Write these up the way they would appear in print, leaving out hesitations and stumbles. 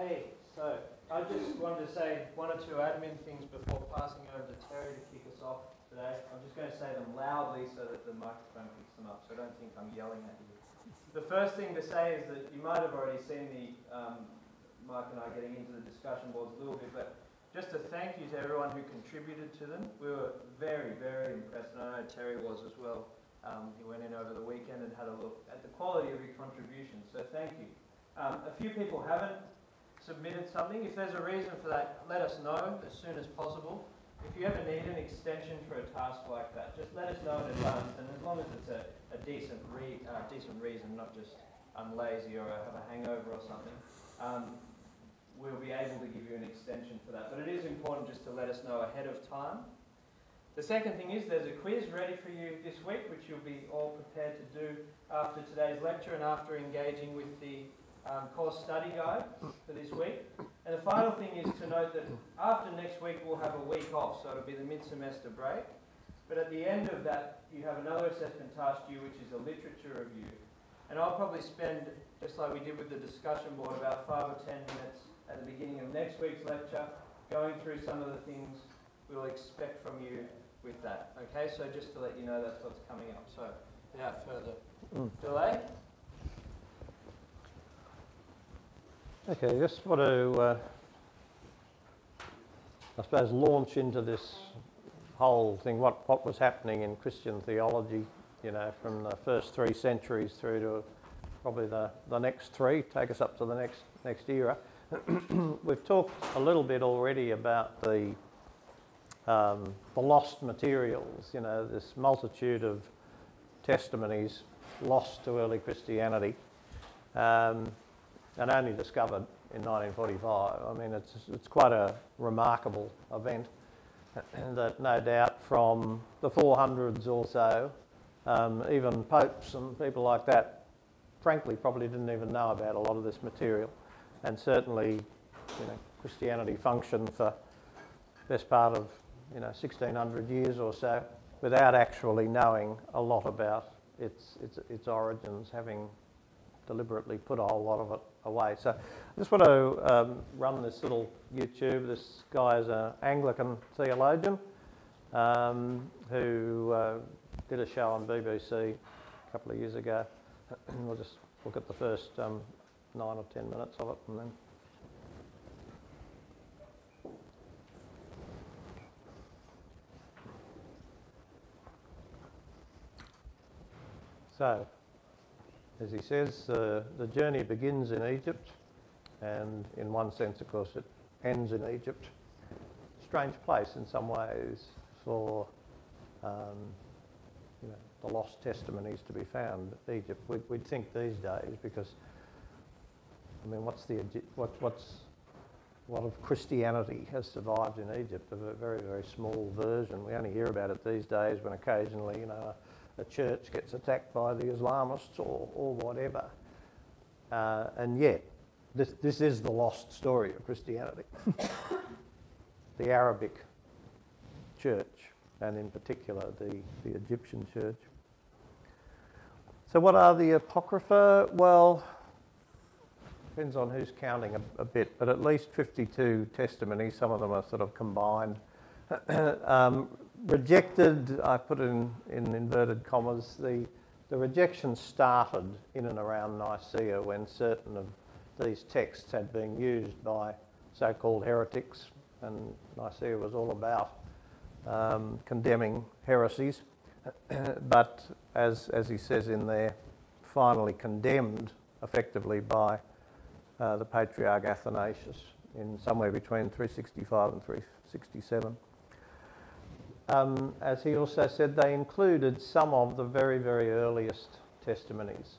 Hey, so I just wanted to say one or two admin things before passing over to Terry to kick us off today. I'm just going to say them loudly so that the microphone picks them up, so I don't think I'm yelling at you. The first thing to say is that you might have already seen the Mike and I getting into the discussion boards a little bit, but just a thank you to everyone who contributed to them. We were very, very impressed, and I know Terry was as well. He went in over the weekend and had a look at the quality of your contributions, so thank you. A few people haven't submitted something. If there's a reason for that, let us know as soon as possible. If you ever need an extension for a task like that, just let us know in advance, and as long as it's a decent reason, not just I'm lazy or I have a hangover or something, we'll be able to give you an extension for that. But it is important just to let us know ahead of time. The second thing is there's a quiz ready for you this week, which you'll be all prepared to do after today's lecture and after engaging with the course study guide for this week. And the final thing is to note that after next week we'll have a week off, so it'll be the mid-semester break. But at the end of that you have another assessment task due, which is a literature review. And I'll probably spend, just like we did with the discussion board, about 5 or 10 minutes at the beginning of next week's lecture going through some of the things we'll expect from you with that. Okay, so just to let you know that's what's coming up. So without further delay. Okay, just want to, I suppose, launch into this whole thing, what was happening in Christian theology, you know, from the first 3 centuries through to probably the next 3, take us up to the next era. We've talked a little bit already about the lost materials, you know, this multitude of testimonies lost to early Christianity. And only discovered in 1945. I mean, it's quite a remarkable event, and that no doubt from the 400s or so, even popes and people like that, frankly, probably didn't even know about a lot of this material, and certainly, you know, Christianity functioned for the best part of 1600 years or so without actually knowing a lot about its origins, having deliberately put a whole lot of it away. So I just want to run this little YouTube. This guy is an Anglican theologian who did a show on BBC a couple of years ago. We'll just look at the first 9 or 10 minutes of it and then... So, as he says, the journey begins in Egypt, and in one sense, of course, it ends in Egypt. Strange place in some ways for the lost testimonies to be found. Egypt, we'd think these days, because I mean, what of Christianity has survived in Egypt? A very, very small version. We only hear about it these days when occasionally, a church gets attacked by the Islamists or whatever. And yet, this is the lost story of Christianity. The Arabic church, and in particular the Egyptian church. So what are the Apocrypha? Well, depends on who's counting a bit, but at least 52 testimonies. Some of them are sort of combined. Rejected, I put in inverted commas, the rejection started in and around Nicaea when certain of these texts had been used by so-called heretics, and Nicaea was all about condemning heresies, but as he says in there, finally condemned effectively by the Patriarch Athanasius in somewhere between 365 and 367. As he also said, they included some of the very, very earliest testimonies.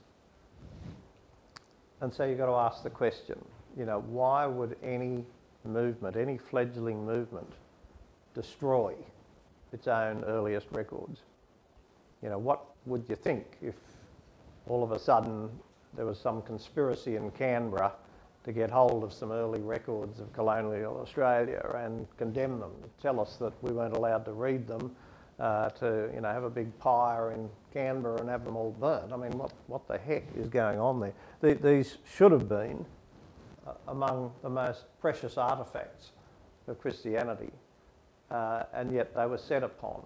And so you've got to ask the question, why would any movement, any fledgling movement, destroy its own earliest records? What would you think if all of a sudden there was some conspiracy in Canberra to get hold of some early records of colonial Australia and condemn them, tell us that we weren't allowed to read them, to have a big pyre in Canberra and have them all burnt? I mean, what the heck is going on there? These should have been among the most precious artefacts of Christianity, and yet they were set upon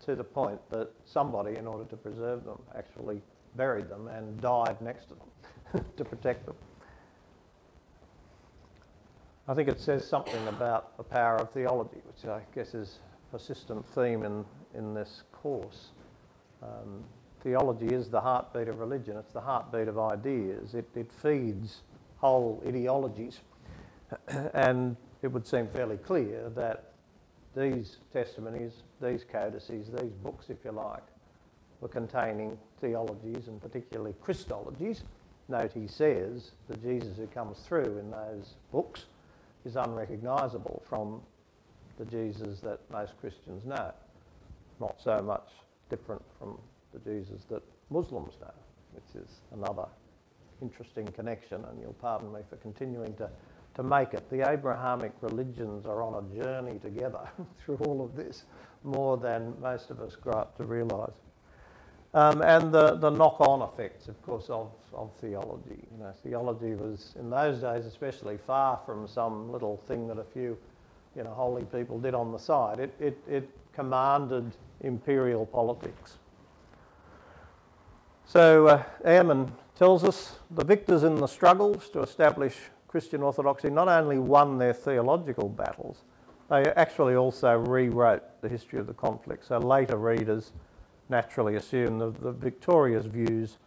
to the point that somebody, in order to preserve them, actually buried them and died next to them to protect them. I think it says something about the power of theology, which I guess is a persistent theme in this course. Theology is the heartbeat of religion. It's the heartbeat of ideas. It feeds whole ideologies. And it would seem fairly clear that these testimonies, these codices, these books, if you like, were containing theologies and particularly Christologies. Note he says the Jesus who comes through in those books is unrecognisable from the Jesus that most Christians know. Not so much different from the Jesus that Muslims know, which is another interesting connection, and you'll pardon me for continuing to make it. The Abrahamic religions are on a journey together through all of this, more than most of us grow up to realise. And the knock-on effects, of course, of theology. You know, theology was, in those days especially, far from some little thing that a few, holy people did on the side. It commanded imperial politics. So Ehrman tells us the victors in the struggles to establish Christian orthodoxy not only won their theological battles, they actually also rewrote the history of the conflict. So later readers naturally assume the victorious views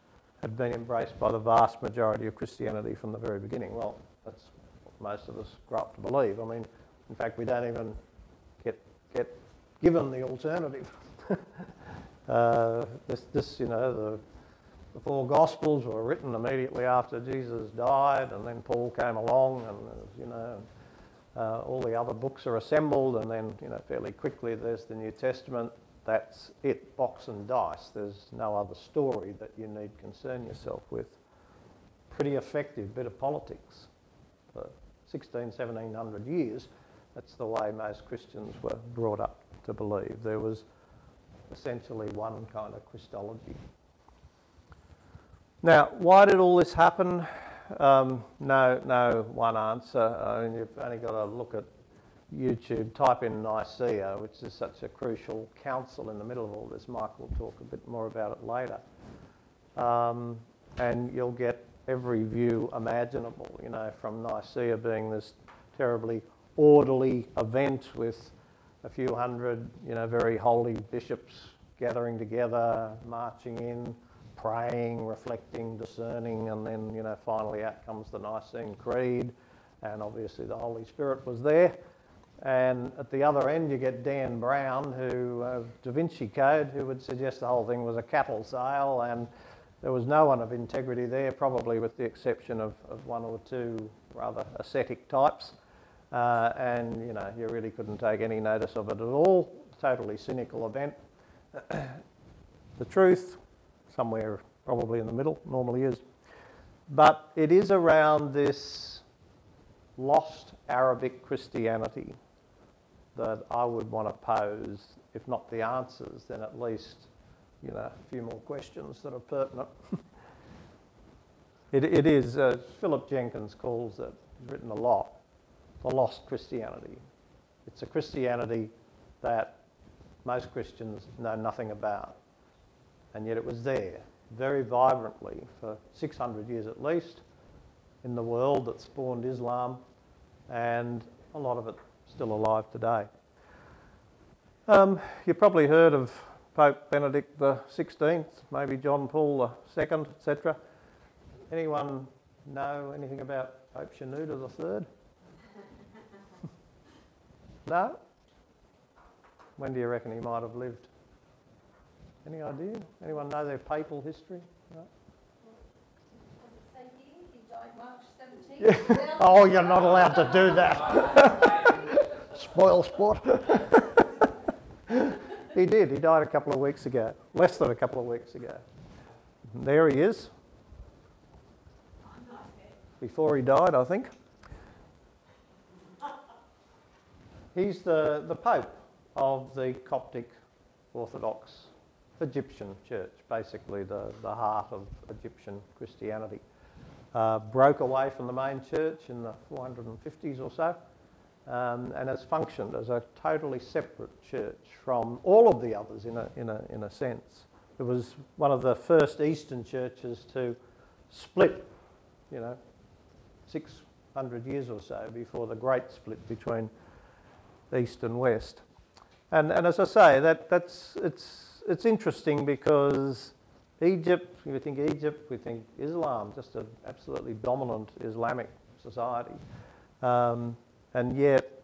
had been embraced by the vast majority of Christianity from the very beginning. Well, that's what most of us grow up to believe. I mean, in fact, we don't even get given the alternative. The four Gospels were written immediately after Jesus died, and then Paul came along, and all the other books are assembled, and then fairly quickly there's the New Testament. That's it, box and dice. There's no other story that you need concern yourself with. Pretty effective bit of politics for 1700 years. That's the way most Christians were brought up to believe. There was essentially one kind of Christology. Now, why did all this happen? No one answer. I mean, you've only got to look at YouTube, type in Nicaea, which is such a crucial council in the middle of all this. Mike will talk a bit more about it later. And you'll get every view imaginable, from Nicaea being this terribly orderly event with a few hundred, very holy bishops gathering together, marching in, praying, reflecting, discerning, and then, finally out comes the Nicene Creed, and obviously the Holy Spirit was there. And at the other end you get Dan Brown, who Da Vinci Code, who would suggest the whole thing was a cattle sale, and there was no one of integrity there, probably with the exception of one or two rather ascetic types. And you really couldn't take any notice of it at all. Totally cynical event. The truth, somewhere probably in the middle, normally is. But it is around this lost Arabic Christianity that I would want to pose, if not the answers, then at least, a few more questions that are pertinent. It is, Philip Jenkins calls it, he's written a lot, the lost Christianity. It's a Christianity that most Christians know nothing about, and yet it was there very vibrantly for 600 years at least in the world that spawned Islam, and a lot of it still alive today. You've probably heard of Pope Benedict XVI, maybe John Paul II, etc. Anyone know anything about Pope Shenouda III? No? When do you reckon he might have lived? Any idea? Anyone know their papal history? No? Does it say here he died March 17th? Yeah. Oh, you're not allowed to do that. Spoil sport. He did. He died a couple of weeks ago. Less than a couple of weeks ago. And there he is. Before he died, I think. He's the Pope of the Coptic Orthodox Egyptian Church, basically the heart of Egyptian Christianity. broke away from the main church in the 450s or so, and has functioned as a totally separate church from all of the others in a sense. It was one of the first Eastern churches to split, 600 years or so before the great split between East and West. And as I say, it's interesting because Egypt, we think Islam, just an absolutely dominant Islamic society. And yet,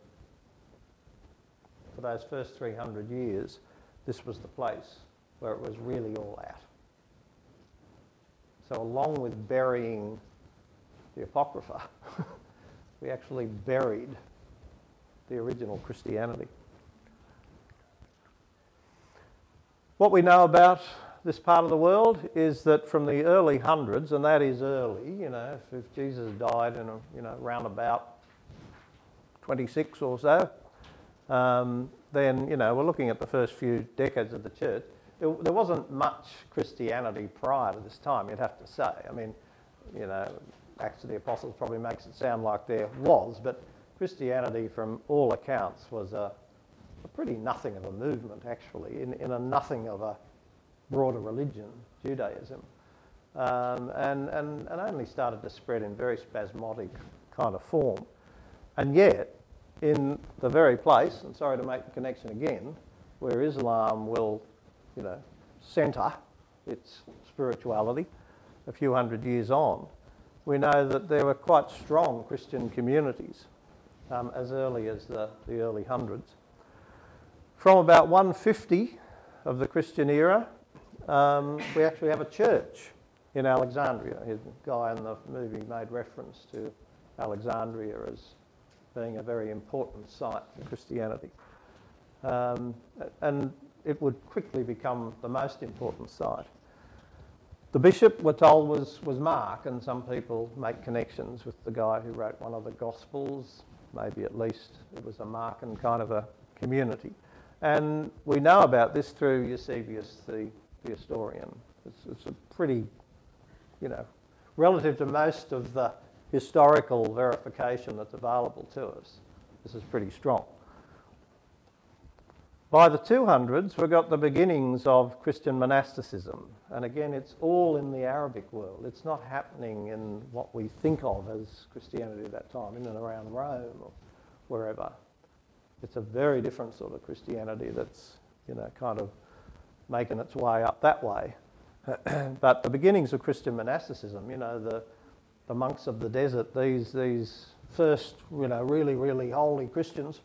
for those first 300 years, this was the place where it was really all at. So along with burying the Apocrypha, we actually buried the original Christianity. What we know about this part of the world is that from the early hundreds, and that is early, if Jesus died in around about 26 or so, then we're looking at the first few decades of the church. There wasn't much Christianity prior to this time, you'd have to say. I mean, Acts of the Apostles probably makes it sound like there was, but Christianity, from all accounts, was a pretty nothing of a movement, actually, in a nothing of a broader religion, Judaism, and only started to spread in very spasmodic kind of form. And yet, in the very place, and sorry to make the connection again, where Islam will, centre its spirituality a few hundred years on, we know that there were quite strong Christian communities as early as the early hundreds. From about 150 of the Christian era, we actually have a church in Alexandria. The guy in the movie made reference to Alexandria as being a very important site for Christianity. And it would quickly become the most important site. The bishop, we're told, was Mark, and some people make connections with the guy who wrote one of the Gospels. Maybe at least it was a Markan kind of a community. And we know about this through Eusebius, the historian. It's a pretty, relative to most of the historical verification that's available to us, this is pretty strong. By the 200s, we've got the beginnings of Christian monasticism. And again, it's all in the Arabic world. It's not happening in what we think of as Christianity at that time, in and around Rome or wherever. It's a very different sort of Christianity that's, kind of making its way up that way. But the beginnings of Christian monasticism, the monks of the desert, these first, really, really holy Christians,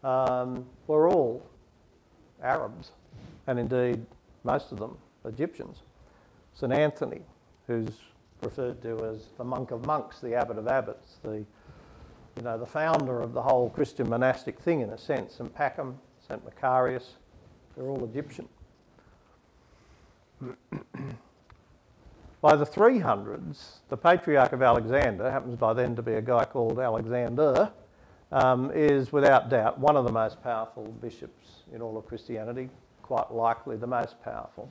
were all Arabs, and indeed most of them Egyptians. St. Anthony, who's referred to as the monk of monks, the abbot of abbots, the founder of the whole Christian monastic thing in a sense. St. Packham, St. Macarius, they're all Egyptian. By the 300s, the Patriarch of Alexander, happens by then to be a guy called Alexander, is without doubt one of the most powerful bishops in all of Christianity, quite likely the most powerful.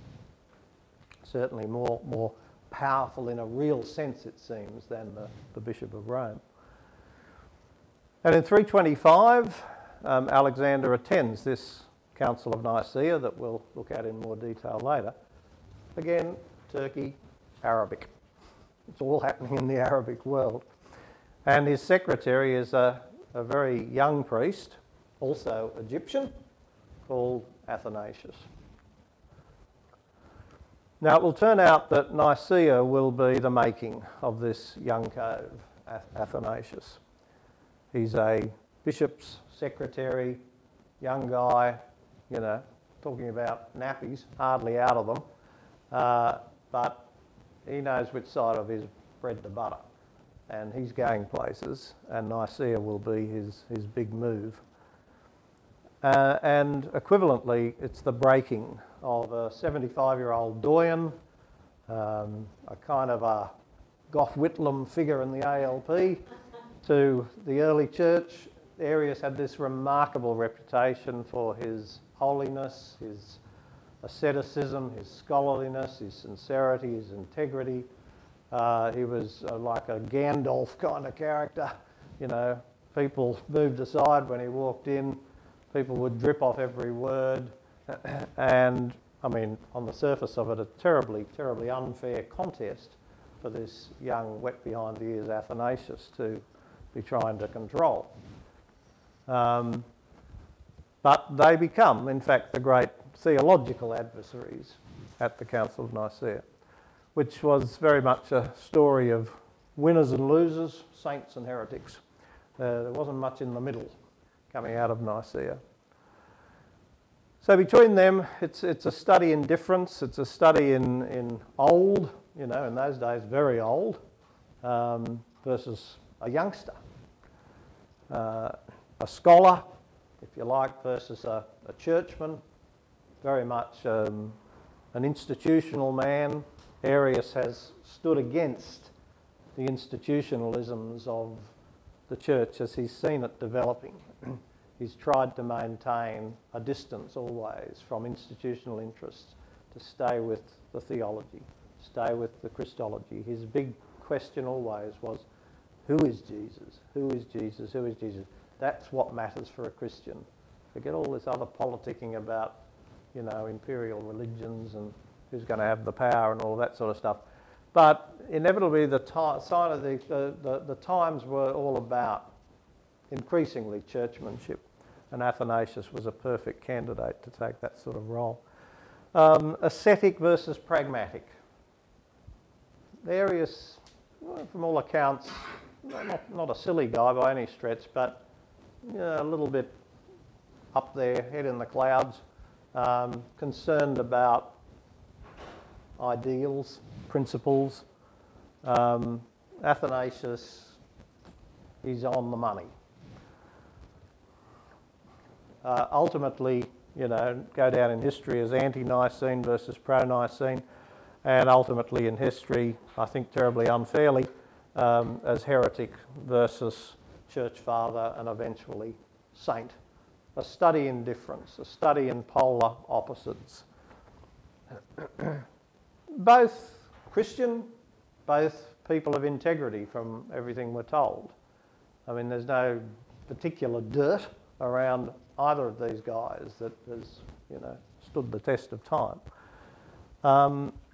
Certainly more powerful in a real sense, it seems, than the Bishop of Rome. And in 325, Alexander attends this Council of Nicaea that we'll look at in more detail later. Again, Turkey, Arabic. It's all happening in the Arabic world. And his secretary is a very young priest, also Egyptian, called Athanasius. Now, it will turn out that Nicaea will be the making of this young cove, Athanasius. He's a bishop's secretary, young guy, talking about nappies, hardly out of them, but he knows which side of his bread to butter, and he's going places, and Nicaea will be his big move. And equivalently, it's the breaking of a 75-year-old doyen, a kind of a Gough Whitlam figure in the ALP, to the early church. Arius had this remarkable reputation for his holiness, his asceticism, his scholarliness, his sincerity, his integrity. He was like a Gandalf kind of character. You know, people moved aside when he walked in. People would drip off every word. And, I mean, on the surface of it, a terribly, terribly unfair contest for this young, wet-behind-the-ears Athanasius to be trying to control. But they become, in fact, the great theological adversaries at the Council of Nicaea, which was very much a story of winners and losers, saints and heretics. There wasn't much in the middle coming out of Nicaea. So between them, it's a study in difference. It's a study in old, you know, in those days, very old, versus a youngster. A scholar, if you like, versus a churchman, very much an institutional man. Arius has stood against the institutionalisms of the church as he's seen it developing. He's tried to maintain a distance always from institutional interests to stay with the theology, stay with the Christology. His big question always was, who is Jesus? Who is Jesus? Who is Jesus? That's what matters for a Christian. Forget all this other politicking about, you know, imperial religions and who's going to have the power and all that sort of stuff. But inevitably the times were all about increasingly churchmanship, and Athanasius was a perfect candidate to take that sort of role. Ascetic versus pragmatic. Arius, from all accounts, not a silly guy by any stretch, but a little bit up there, head in the clouds, concerned about ideals, principles. Athanasius, he's on the money. Ultimately, you know, go down in history as anti-Nicene versus pro-Nicene, and ultimately in history, I think terribly unfairly, as heretic versus church father and eventually saint. A study in difference, a study in polar opposites. Both Christian, both people of integrity from everything we're told. I mean, there's no particular dirt around either of these guys that has, you know, stood the test of time.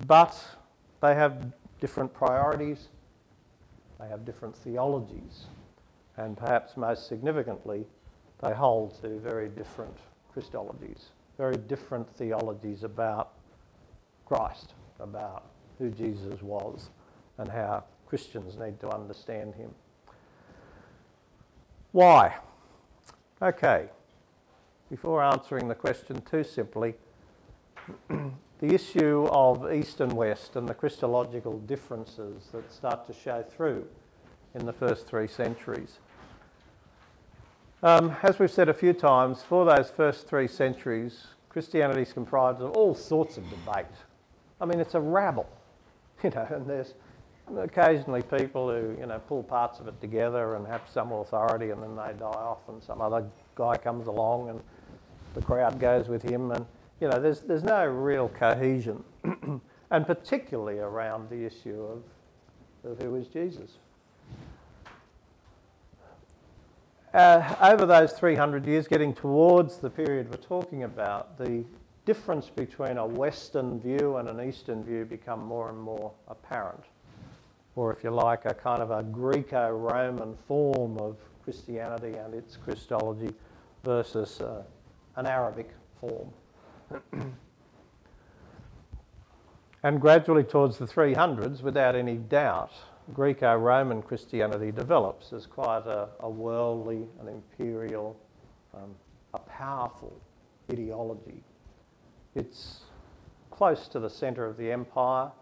But they have different priorities, they have different theologies, and perhaps most significantly, they hold to very different Christologies, very different theologies about Christ, about who Jesus was and how Christians need to understand him. Why? Okay, before answering the question too simply, the issue of East and West and the Christological differences that start to show through in the first 3 centuries. As we've said a few times, for those first 3 centuries, Christianity is comprised of all sorts of debate. I mean, it's a rabble, you know, and there's occasionally people who, you know, pull parts of it together and have some authority, and then they die off and some other guy comes along and the crowd goes with him, and, you know, there's no real cohesion, and particularly around the issue of who is Jesus. Over those 300 years, getting towards the period we're talking about, the difference between a Western view and an Eastern view become more and more apparent. Or if you like, a kind of a Greco-Roman form of Christianity and its Christology versus an Arabic form. And gradually towards the 300s, without any doubt, Greco-Roman Christianity develops as quite a worldly, an imperial, a powerful ideology. It's close to the centre of the empire.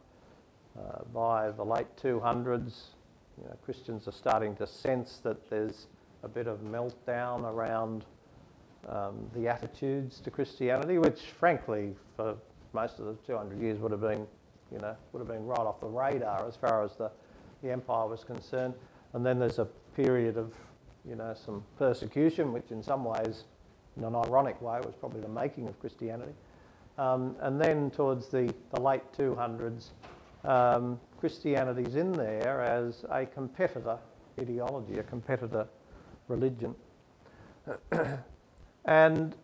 By the late 200s, you know, Christians are starting to sense that there's a bit of meltdown around the attitudes to Christianity, which frankly for most of the 200 years would have been, you know, right off the radar as far as the empire was concerned. And then there's a period of, you know, some persecution, which in some ways, in an ironic way, was probably the making of Christianity. And then towards the late 200s, Christianity's in there as a competitor ideology, a competitor religion. And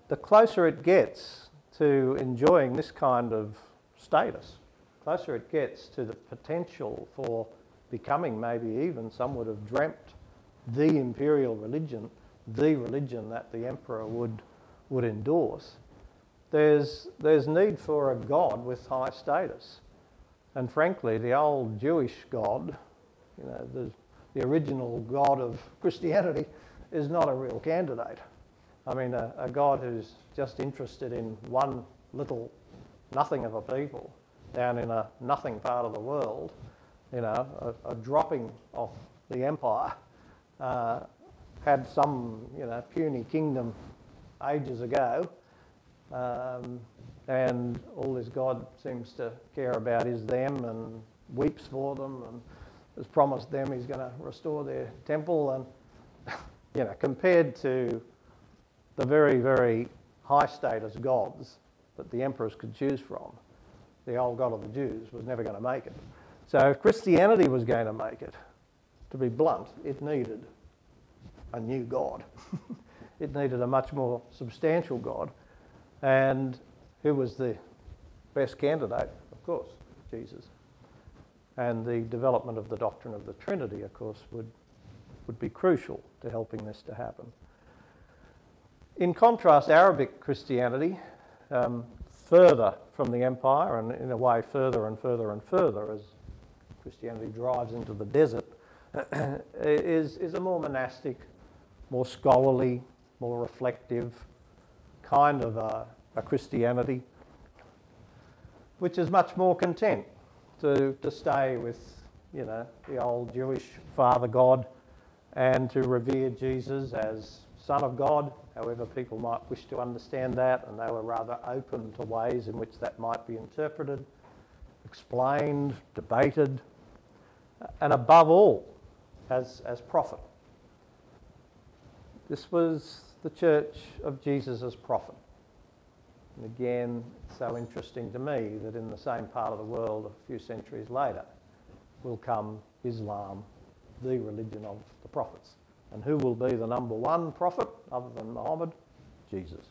the closer it gets to enjoying this kind of status, closer it gets to the potential for becoming, maybe even some would have dreamt, the imperial religion, the religion that the emperor would endorse, there's need for a god with high status. And frankly, the old Jewish God, the original God of Christianity, is not a real candidate. I mean, a God who's just interested in one little nothing of a people down in a nothing part of the world, a dropping off the empire, had some, puny kingdom ages ago, and all this God seems to care about is them and weeps for them and has promised them he's going to restore their temple. And, compared to the very, very high status gods that the emperors could choose from, the old God of the Jews was never going to make it. So if Christianity was going to make it, to be blunt, it needed a new God. It needed a much more substantial God. And who was the best candidate? Of course, Jesus. And the development of the doctrine of the Trinity, of course, would be crucial to helping this to happen. In contrast, Arabic Christianity, further from the empire, and in a way further and further and further as Christianity drives into the desert, is a more monastic, more scholarly, more reflective kind of a Christianity, which is much more content to stay with, the old Jewish Father God and to revere Jesus as Son of God, however people might wish to understand that, and they were rather open to ways in which that might be interpreted, explained, debated, and above all, as prophet. This was the church of Jesus as prophet. And again, it's so interesting to me that in the same part of the world a few centuries later will come Islam, the religion of the prophets. And who will be the number one prophet other than Muhammad? Jesus.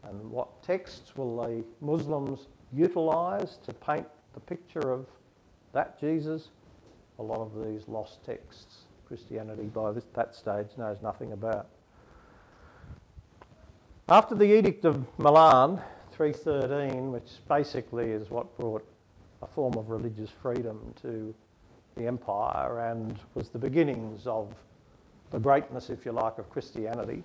And what texts will the Muslims utilise to paint the picture of that Jesus? A lot of these lost texts Christianity by that stage knows nothing about. After the Edict of Milan, 313, which basically is what brought a form of religious freedom to the empire and was the beginnings of the greatness, if you like, of Christianity.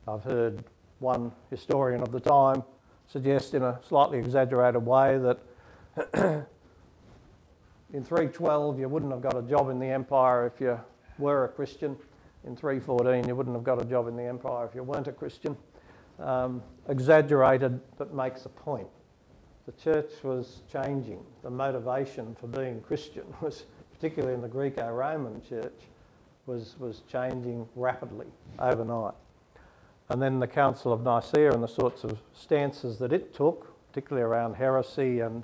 I've heard one historian of the time suggest in a slightly exaggerated way that in 312 you wouldn't have got a job in the empire if you were a Christian. In 314 you wouldn't have got a job in the empire if you weren't a Christian. Exaggerated, but makes a point. The church was changing. The motivation for being Christian was, particularly in the Greco-Roman church, was changing rapidly overnight. And then the Council of Nicaea and the sorts of stances that it took, particularly around heresy and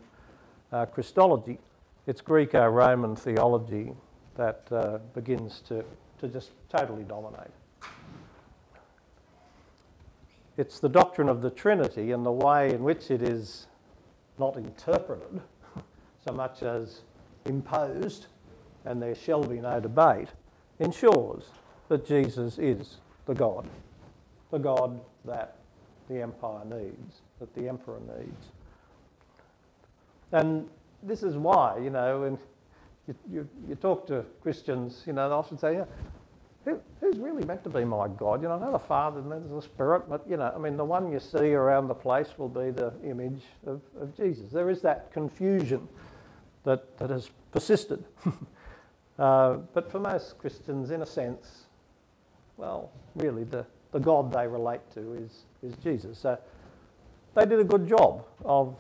Christology, it's Greco-Roman theology that begins to just totally dominate. It's the doctrine of the Trinity and the way in which it is not interpreted so much as imposed, and there shall be no debate, ensures that Jesus is the God that the empire needs, that the emperor needs. And this is why, when you talk to Christians, they often say, who's really meant to be my God? I know the Father and there's the Spirit, but, the one you see around the place will be the image of Jesus. There is that confusion that has persisted. But for most Christians, in a sense, well, really the God they relate to is Jesus. So they did a good job of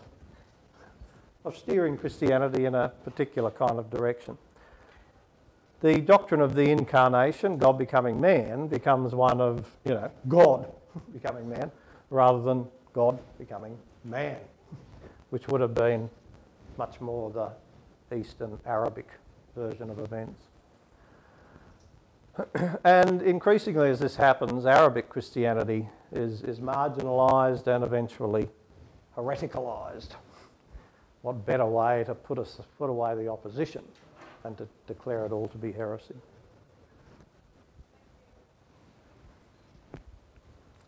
steering Christianity in a particular kind of direction. The doctrine of the incarnation, God becoming man, becomes one of, God becoming man, rather than God becoming man, which would have been much more Eastern Arabic version of events. And increasingly as this happens, Arabic Christianity is marginalised and eventually hereticalised. What better way to put away the opposition than to declare it all to be heresy?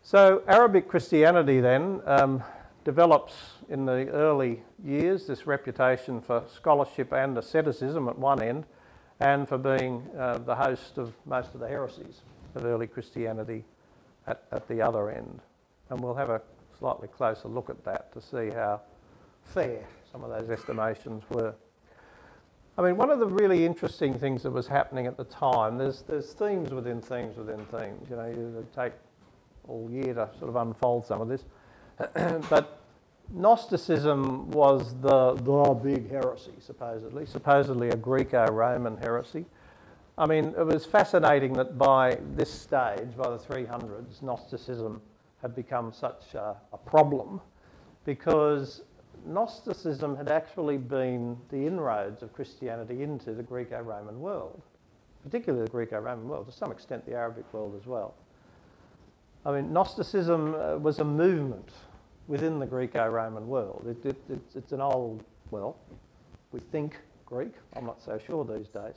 So Arabic Christianity then develops in the early years this reputation for scholarship and asceticism at one end, and for being the host of most of the heresies of early Christianity at the other end. And we'll have a slightly closer look at that to see how fair some of those estimations were. I mean, one of the really interesting things that was happening at the time, there's themes within themes within themes. You know, you take all year to sort of unfold some of this. But Gnosticism was the big heresy, supposedly a Greco-Roman heresy. I mean, it was fascinating that by this stage, by the 300s, Gnosticism had become such a problem, because Gnosticism had actually been the inroads of Christianity into the Greco-Roman world, particularly the Greco-Roman world, to some extent the Arabic world as well. I mean, Gnosticism was a movement within the Greco-Roman world. It's an old, well, we think Greek, I'm not so sure these days,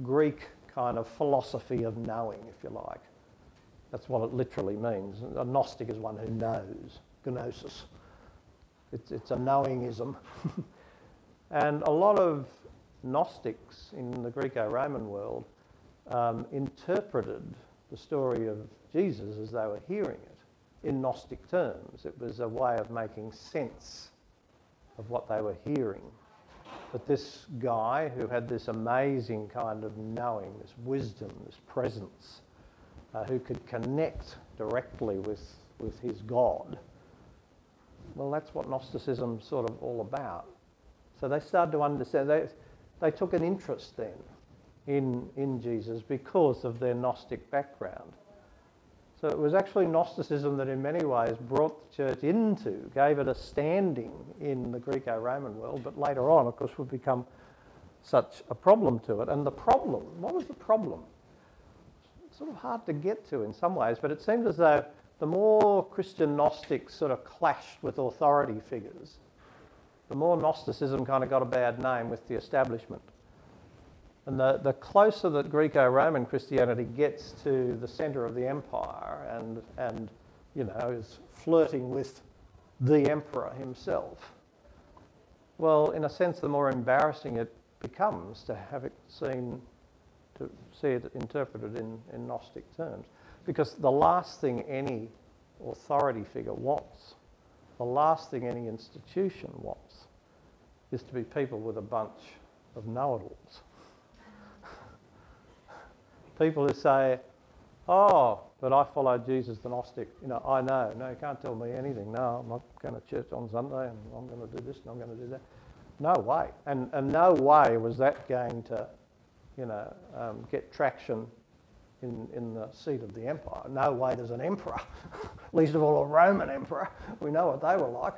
Greek kind of philosophy of knowing, if you like. That's what it literally means. A Gnostic is one who knows, gnosis. It's a knowingism. And a lot of Gnostics in the Greco-Roman world interpreted the story of Jesus as they were hearing it in Gnostic terms. It was a way of making sense of what they were hearing. But this guy who had this amazing kind of knowing, this wisdom, this presence, who could connect directly with his God, well, that's what Gnosticism's sort of all about. So they started to understand, they took an interest then in Jesus because of their Gnostic background. So it was actually Gnosticism that in many ways brought the church gave it a standing in the Greco-Roman world, but later on, of course, would become such a problem to it. And the problem, what was the problem? It's sort of hard to get to in some ways, but it seemed as though the more Christian Gnostics sort of clashed with authority figures, the more Gnosticism kind of got a bad name with the establishment. And the closer that Greco-Roman Christianity gets to the centre of the empire and you know, is flirting with the emperor himself, well, in a sense, the more embarrassing it becomes to have it to see it interpreted in Gnostic terms. Because the last thing any authority figure wants, the last thing any institution wants, is to be people with a bunch of know-it-alls. People who say, oh, but I follow Jesus the Gnostic. You know, I know. No, you can't tell me anything. No, I'm not going to church on Sunday and I'm going to do this and I'm going to do that. No way. And no way was that going to, you know, get traction in the seat of the empire. No way does an emperor, least of all a Roman emperor, we know what they were like,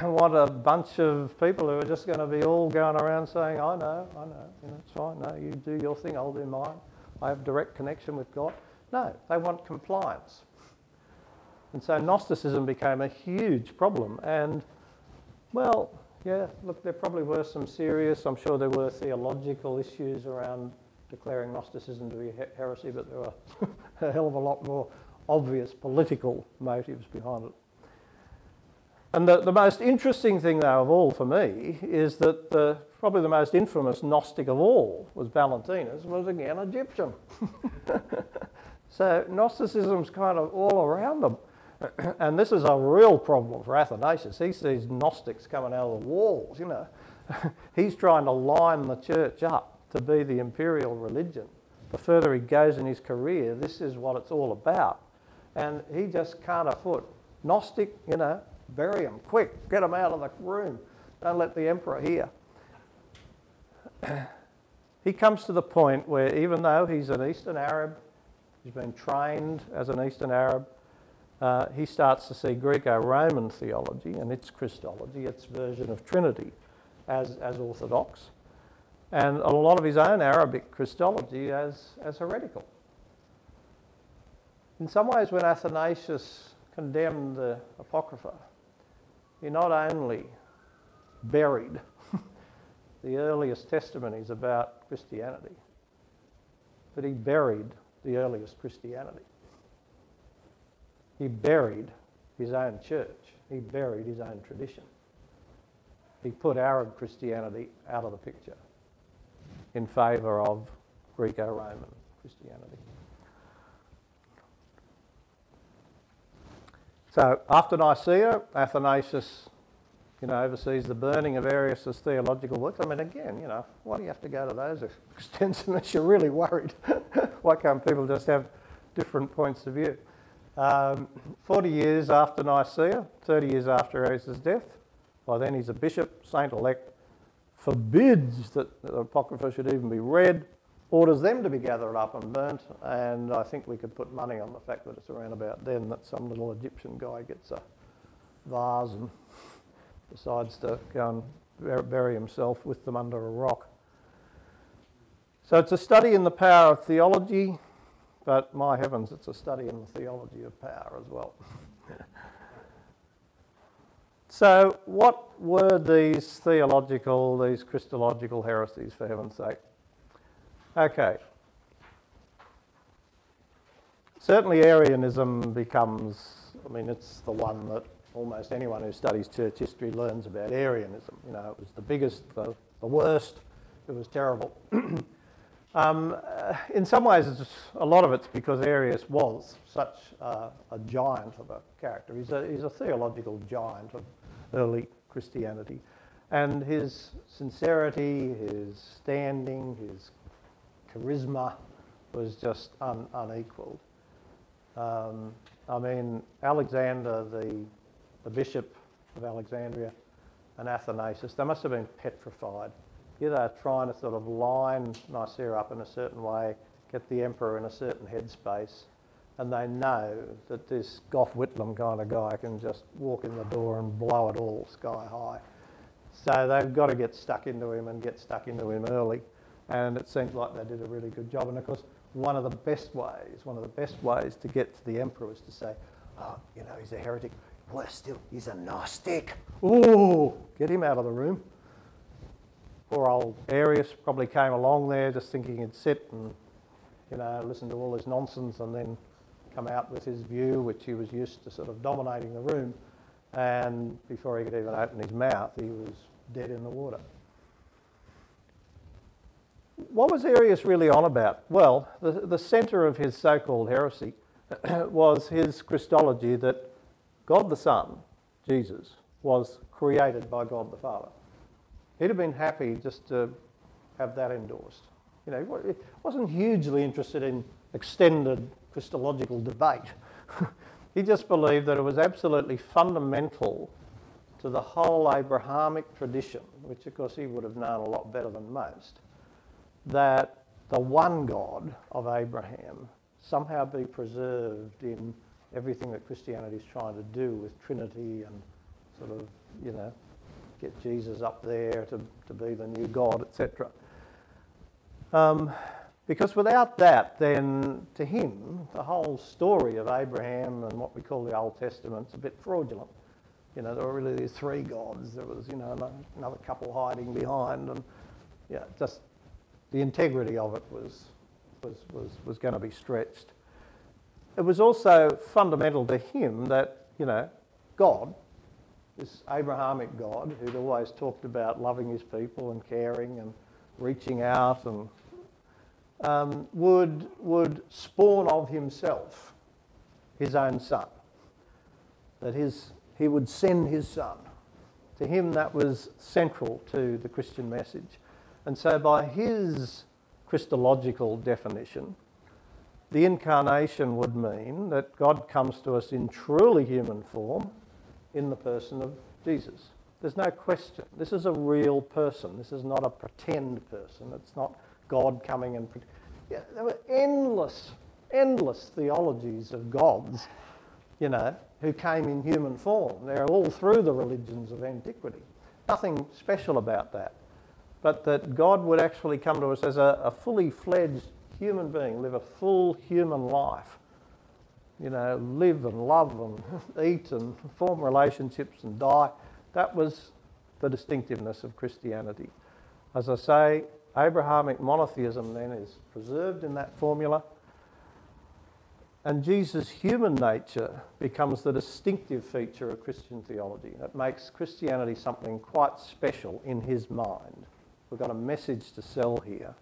want a bunch of people who are just going to be all going around saying, I know, you know, it's fine. No, you do your thing, I'll do mine. I have direct connection with God. No, they want compliance. And so Gnosticism became a huge problem. And, well, yeah, look, there probably were some serious, I'm sure there were theological issues around declaring Gnosticism to be heresy, but there were a hell of a lot more obvious political motives behind it. And the most interesting thing, though, of all for me, is that probably the most infamous Gnostic of all was Valentinus, was again Egyptian. So Gnosticism's kind of all around them. And this is a real problem for Athanasius. He sees Gnostics coming out of the walls, you know. He's trying to line the church up to be the imperial religion. The further he goes in his career, this is what it's all about. And he just can't afford. Gnostic, you know, bury him, quick, get him out of the room. Don't let the emperor hear. He comes to the point where even though he's an Eastern Arab, he's been trained as an Eastern Arab, he starts to see Greco-Roman theology and its Christology, its version of Trinity, as orthodox. and a lot of his own Arabic Christology as heretical. In some ways, when Athanasius condemned the Apocrypha, he not only buried the earliest testimonies about Christianity, but he buried the earliest Christianity. He buried his own church. He buried his own tradition. He put Arab Christianity out of the picture in favour of Greco-Roman Christianity. So after Nicaea, Athanasius, oversees the burning of Arius' theological works. I mean, again, why do you have to go to those extents unless you're really worried? Why can't people just have different points of view? 40 years after Nicaea, 30 years after Arius' death, by then he's a bishop, saint-elect, forbids that the Apocrypha should even be read, orders them to be gathered up and burnt, and I think we could put money on the fact that it's around about then that some little Egyptian guy gets a vase and decides to go and bury himself with them under a rock. So it's a study in the power of theology, but my heavens, it's a study in the theology of power as well. So what were these Christological heresies, for heaven's sake? Okay. Certainly Arianism becomes, it's the one that almost anyone who studies church history learns about. Arianism. It was the biggest, the worst, it was terrible. In some ways, a lot of it's because Arius was such a giant of a character. He's a theological giant of early Christianity. And his sincerity, his standing, his charisma was just unequalled. Alexander, the bishop of Alexandria, and Athanasius, they must have been petrified. Here they are trying to sort of line Nicaea up in a certain way, get the emperor in a certain headspace, and they know that this Gough Whitlam kind of guy can just walk in the door and blow it all sky high. So they've got to get stuck into him and get stuck into him early, and it seems like they did a really good job. And of course, one of the best ways to get to the emperor was to say, oh, he's a heretic. Worse still, he's a Gnostic. Ooh, get him out of the room. Poor old Arius probably came along there just thinking he'd sit and, listen to all this nonsense and then come out with his view, which he was used to sort of dominating the room. And before he could even open his mouth, he was dead in the water. What was Arius really on about? Well, the centre of his so-called heresy was his Christology that God the Son, Jesus, was created by God the Father. He'd have been happy just to have that endorsed. He wasn't hugely interested in extended Christological debate. He just believed that it was absolutely fundamental to the whole Abrahamic tradition, which of course he would have known a lot better than most, that the one God of Abraham somehow be preserved in everything that Christianity is trying to do with Trinity and sort of, get Jesus up there to be the new God, etc. Because without that, then to him, the whole story of Abraham and what we call the Old Testament's a bit fraudulent. There were really these three gods. There was, another couple hiding behind, and just the integrity of it was going to be stretched. It was also fundamental to him that, God, this Abrahamic God who'd always talked about loving his people and caring and reaching out and would spawn of himself his own son, that he would send his son. To him that was central to the Christian message. And so by his Christological definition, the incarnation would mean that God comes to us in truly human form in the person of Jesus. There's no question. This is a real person. This is not a pretend person. It's not God coming and... there were endless theologies of gods, who came in human form. They're all through the religions of antiquity. Nothing special about that. but that God would actually come to us as a fully fledged human being, live a full human life. You know, live and love and eat and form relationships and die. That was the distinctiveness of Christianity. As I say, Abrahamic monotheism then is preserved in that formula, and Jesus' human nature becomes the distinctive feature of Christian theology. That makes Christianity something quite special in his mind. We've got a message to sell here.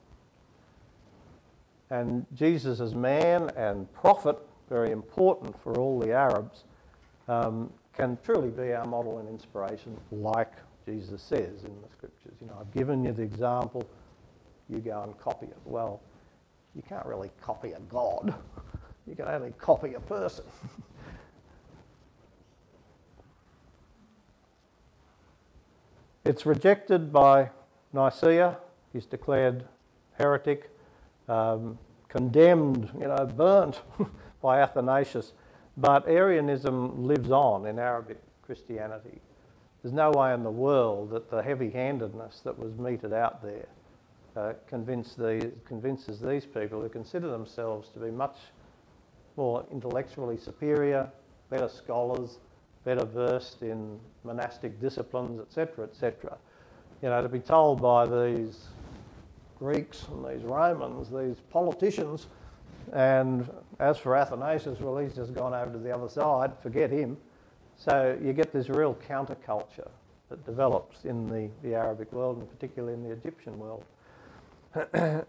And Jesus as man and prophet, very important for all the Arabs, can truly be our model and inspiration, like Jesus says in the scriptures. You know, I've given you the example, you go and copy it. Well, you can't really copy a God. You can only copy a person. It's rejected by Nicaea. He's declared heretic, condemned, you know, burnt by Athanasius. But Arianism lives on in Arabic Christianity. There's no way in the world that the heavy-handedness that was meted out there convinces these people who consider themselves to be much more intellectually superior, better scholars, better versed in monastic disciplines, etc., etc. You know, to be told by these Greeks and these Romans, these politicians, and as for Athanasius, well, he's just gone over to the other side, forget him. So you get this real counterculture that develops in the Arabic world, and particularly in the Egyptian world.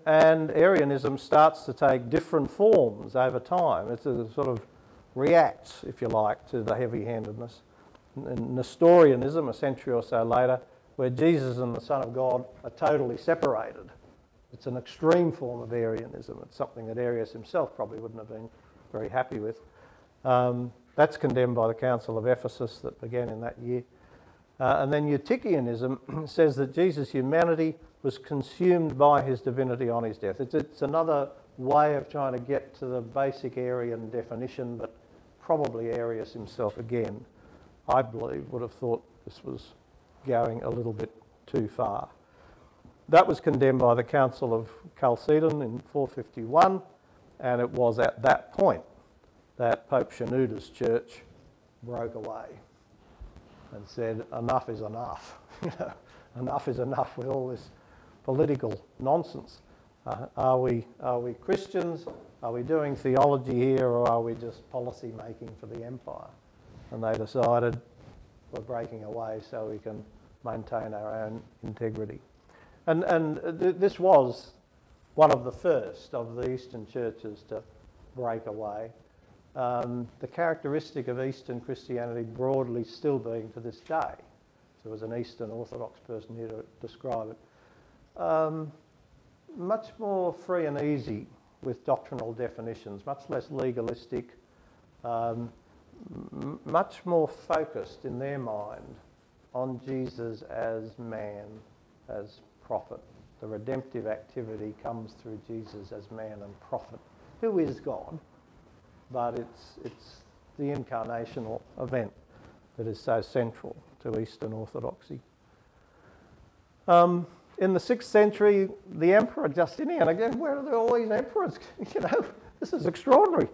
And Arianism starts to take different forms over time. It sort of reacts, if you like, to the heavy-handedness. And Nestorianism, a century or so later, where Jesus and the Son of God are totally separated. It's an extreme form of Arianism. It's something that Arius himself probably wouldn't have been very happy with. That's condemned by the Council of Ephesus that began in that year. And then Eutychianism says that Jesus' humanity was consumed by his divinity on his death. It's another way of trying to get to the basic Arian definition, but probably Arius himself again, I believe, would have thought this was going a little bit too far. That was condemned by the Council of Chalcedon in 451, and it was at that point that Pope Shenouda's church broke away and said, enough is enough. Enough is enough with all this political nonsense. Are we Christians? Are we doing theology here, or are we just policy making for the empire? And they decided we're breaking away so we can maintain our own integrity. And this was one of the first of the Eastern churches to break away. The characteristic of Eastern Christianity broadly still being to this day. So as an Eastern Orthodox person here to describe it. Much more free and easy with doctrinal definitions, much less legalistic, much more focused in their mind on Jesus as man, as prophet. The redemptive activity comes through Jesus as man and prophet, who is God, but it's the incarnational event that is so central to Eastern Orthodoxy. In the 6th century, the Emperor Justinian, again, where are there all these emperors? This is extraordinary.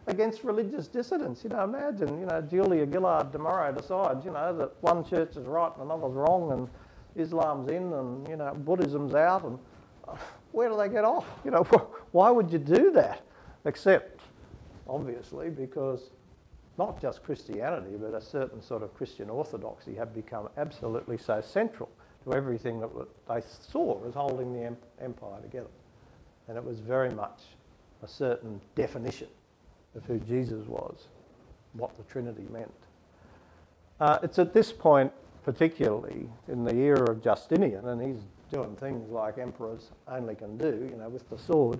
Against religious dissidents, imagine, Julia Gillard tomorrow decides, that one church is right and another's wrong, and Islam's in, and, Buddhism's out, and where do they get off? Why would you do that? Except, obviously, because not just Christianity, but a certain sort of Christian orthodoxy have become absolutely so central to everything that they saw as holding the empire together. And it was very much a certain definition of who Jesus was, what the Trinity meant. It's at this point, particularly in the era of Justinian, and he's doing things like emperors only can do, with the sword,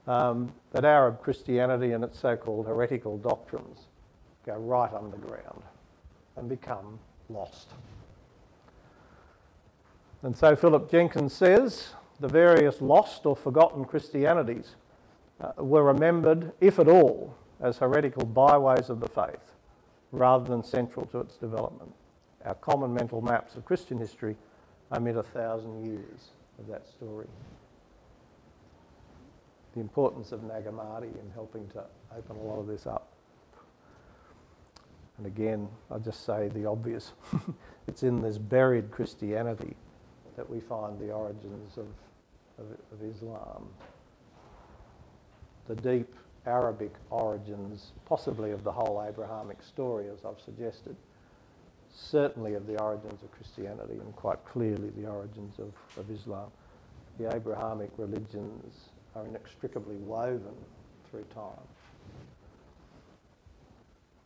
that Arab Christianity and its so-called heretical doctrines go right underground and become lost. And so Philip Jenkins says the various lost or forgotten Christianities were remembered, if at all, as heretical byways of the faith, rather than central to its development. Our common mental maps of Christian history amid 1,000 years of that story. The importance of Nag Hammadi in helping to open a lot of this up. And again, I'll just say the obvious. It's in this buried Christianity that we find the origins of Islam. The deep Arabic origins, possibly of the whole Abrahamic story, as I've suggested, certainly of the origins of Christianity, and quite clearly the origins of Islam. The Abrahamic religions are inextricably woven through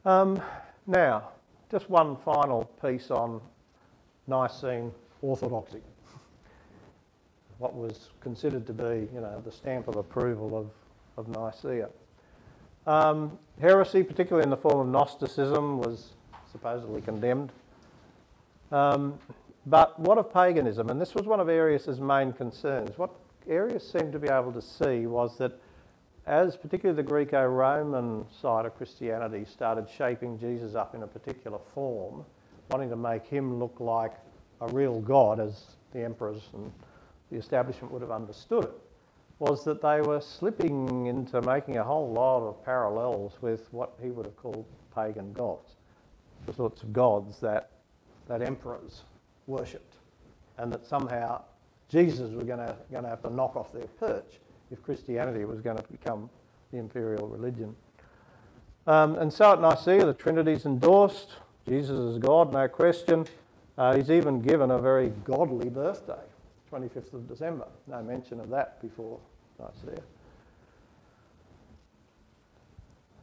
time. Now, just one final piece on Nicene orthodoxy. What was considered to be, the stamp of approval of Nicaea. Heresy, particularly in the form of Gnosticism, was supposedly condemned. But what of paganism? And this was one of Arius' main concerns. What Arius seemed to be able to see was that as particularly the Greco-Roman side of Christianity started shaping Jesus up in a particular form, wanting to make him look like a real god, as the emperors and the establishment would have understood it, was that they were slipping into making a whole lot of parallels with what he would have called pagan gods, the sorts of gods that emperors worshipped, and that somehow Jesus was going to have to knock off their perch if Christianity was going to become the imperial religion. And so at Nicaea, the Trinity's endorsed. Jesus is God, no question. He's even given a very godly birthday, 25th of December. No mention of that before Nicaea.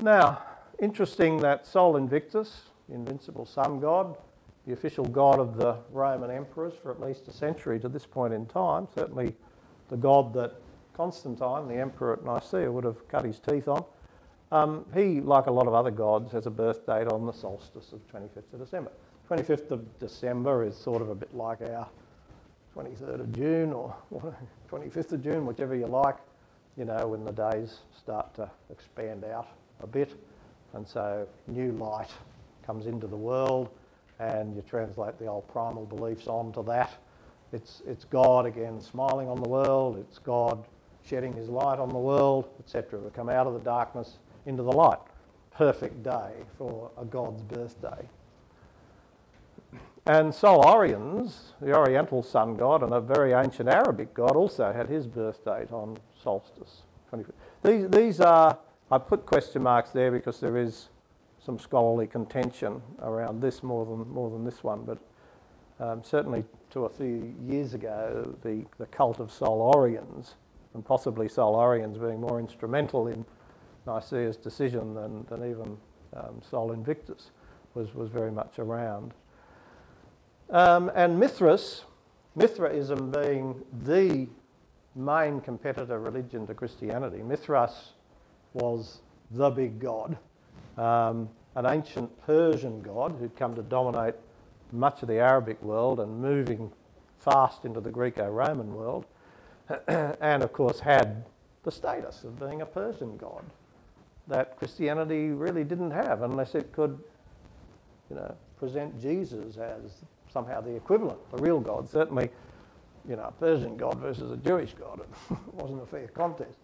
Now, interesting that Sol Invictus, the invincible sun god, the official god of the Roman emperors for at least a century to this point in time, certainly the god that Constantine, the emperor at Nicaea, would have cut his teeth on. He, like a lot of other gods, has a birth date on the solstice of 25th of December. 25th of December is sort of a bit like our 23rd of June or 25th of June, whichever you like, when the days start to expand out a bit. And so new light comes into the world, and you translate the old primal beliefs onto that. It's God again smiling on the world, it's God shedding his light on the world, etc. We come out of the darkness into the light. Perfect day for a god's birthday. And Sol Oriens, the Oriental sun god and a very ancient Arabic god, also had his birth date on solstice. These are, I put question marks there because there is some scholarly contention around this more than this one, but certainly 2 or 3 years ago, the cult of Sol Oriens, and possibly Sol Oriens being more instrumental in Nicaea's decision than even Sol Invictus, was very much around. And Mithraism being the main competitor religion to Christianity. Mithras was the big god, an ancient Persian god who'd come to dominate much of the Arabic world and moving fast into the Greco-Roman world, and of course had the status of being a Persian god that Christianity really didn't have unless it could, present Jesus as somehow the equivalent, the real God. Certainly, a Persian god versus a Jewish god, it wasn't a fair contest.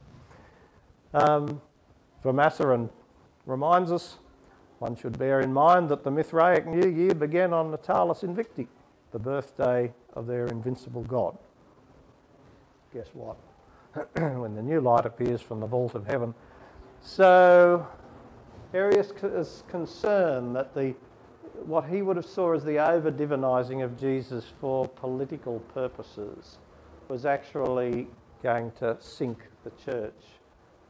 Vermasserin reminds us, one should bear in mind that the Mithraic New Year began on Natalis Invicti, the birthday of their invincible god. Guess what? When the new light appears from the vault of heaven. So Arius is concerned that what he would have saw as the over-divinising of Jesus for political purposes was actually going to sink the church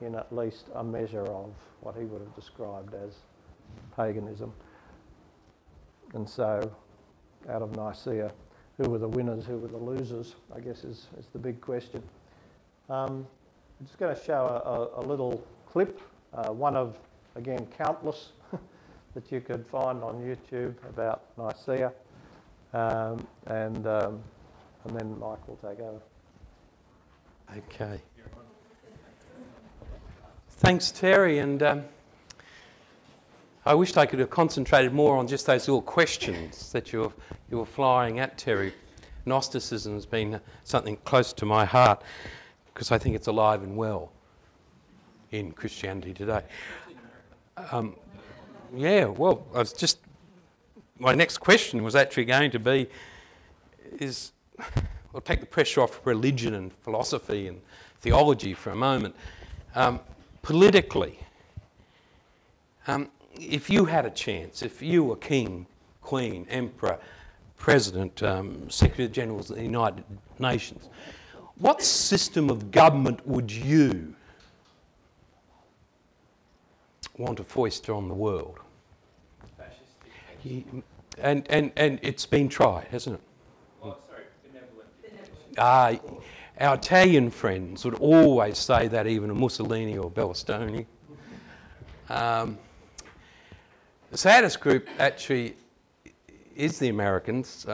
in at least a measure of what he would have described as paganism. And so, out of Nicaea, who were the winners, who were the losers, I guess is the big question. I'm just going to show a little clip, one of, again, countless that you could find on YouTube about Nicaea, and then Mike will take over. Okay. Thanks, Terry, and I wished I could have concentrated more on just those little questions that you were flying at, Terry. Gnosticism has been something close to my heart because I think it's alive and well in Christianity today. Yeah, well, my next question was actually going to be, we'll take the pressure off religion and philosophy and theology for a moment. Politically, if you had a chance, if you were king, queen, emperor, president, secretary general of the United Nations, what system of government would you want to foist on the world? And it's been tried, hasn't it? Oh, sorry, benevolent. Our Italian friends would always say that, even a Mussolini or Berlusconi. The saddest group actually is the Americans.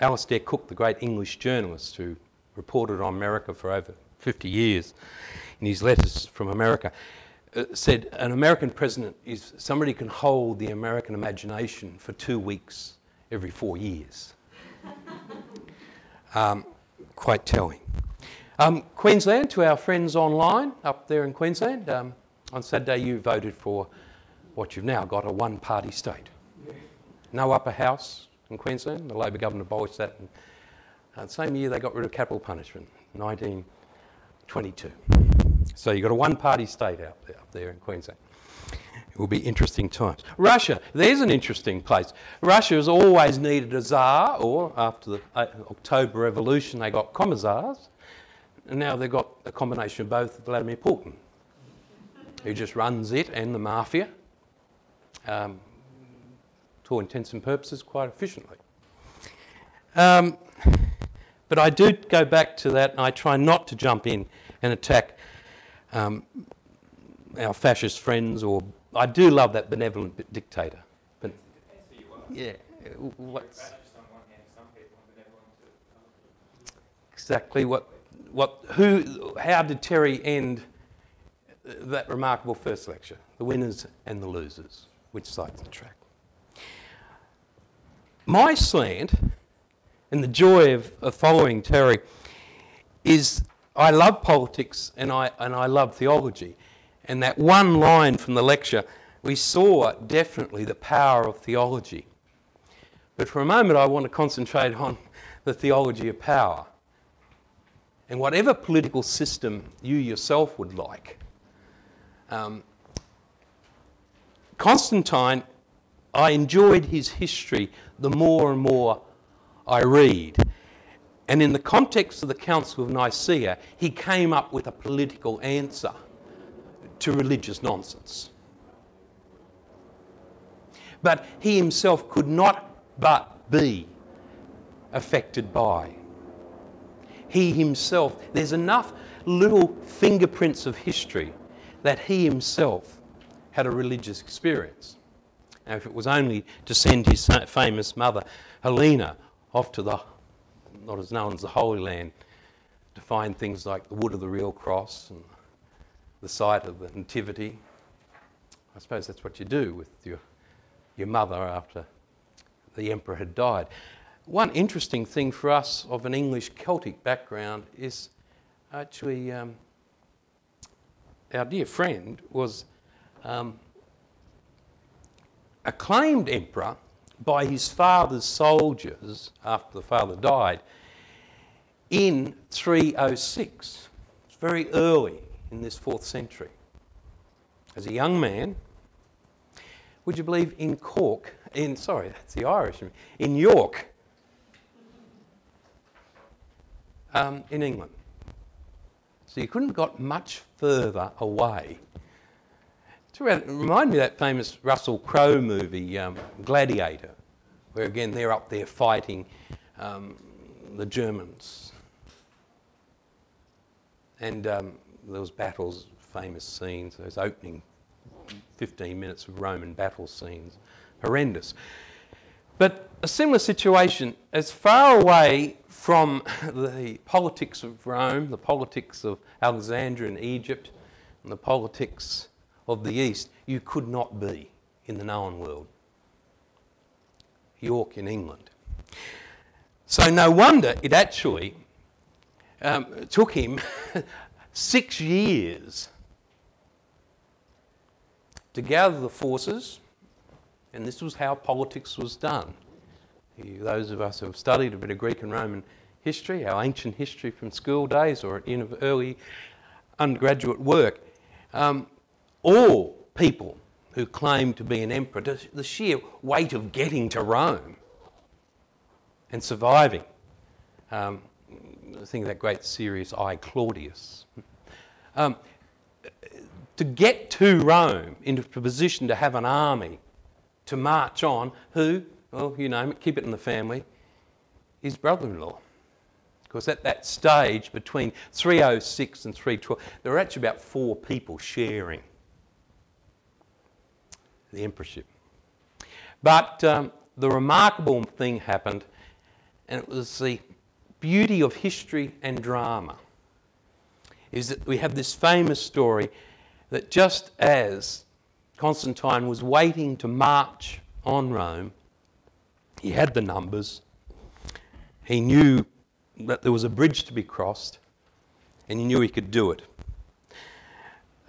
Alistair Cook, the great English journalist who reported on America for over 50 years, in his letters from America, said an American president is somebody who can hold the American imagination for 2 weeks every 4 years. Quite telling. Queensland, to our friends online up there in Queensland, on Saturday you voted for what you've now got, a one-party state. No upper house in Queensland. The Labor government abolished that. And the same year they got rid of capital punishment, 1922. So you've got a one-party state up there in Queensland. It will be interesting times. Russia, there's an interesting place. Russia has always needed a Tsar, or after the October Revolution they got commissars, and now they've got a combination of both, Vladimir Putin, who just runs it, and the mafia, to all intents and purposes, quite efficiently. But I do go back to that, and I try not to jump in and attack our fascist friends, or I do love that benevolent dictator. But yeah, what's exactly how did Terry end that remarkable first lecture? The winners and the losers. Which side's the track? My slant, and the joy of following Terry, is I love politics and I love theology. And that one line from the lecture, we saw definitely the power of theology. But for a moment I want to concentrate on the theology of power. And whatever political system you yourself would like. Constantine, I enjoyed his history the more and more I read. And in the context of the Council of Nicaea, he came up with a political answer to religious nonsense. But he himself could not but be affected by. He himself, there's enough little fingerprints of history that he himself had a religious experience. Now, if it was only to send his famous mother, Helena, off to the, not as known as the Holy Land, to find things like the wood of the real cross and the site of the Nativity. I suppose that's what you do with your mother after the emperor had died. One interesting thing for us of an English Celtic background is actually our dear friend was acclaimed emperor by his father's soldiers after the father died in 306. It's very early in this 4th century. As a young man, would you believe in that's the Irish, in York, in England. So you couldn't have got much further away. It reminded me of that famous Russell Crowe movie, Gladiator, where again they're up there fighting the Germans. And those battles, famous scenes, those opening 15 minutes of Roman battle scenes, horrendous. But a similar situation, as far away from the politics of Rome, the politics of Alexandria and Egypt, and the politics of the East, you could not be in the known world. York in England. So no wonder it actually took him 6 years to gather the forces, and this was how politics was done. Those of us who have studied a bit of Greek and Roman history, our ancient history from school days or in early undergraduate work, all people who claimed to be an emperor, the sheer weight of getting to Rome and surviving. Think of that great series, I, Claudius. To get to Rome, into a position to have an army to march on, who, well, you name it, keep it in the family, his brother-in-law. Because at that stage, between 306 and 312, there were actually about 4 people sharing the emperorship. But the remarkable thing happened, and it was the beauty of history and drama, is that we have this famous story that just as Constantine was waiting to march on Rome, he had the numbers, he knew that there was a bridge to be crossed, and he knew he could do it.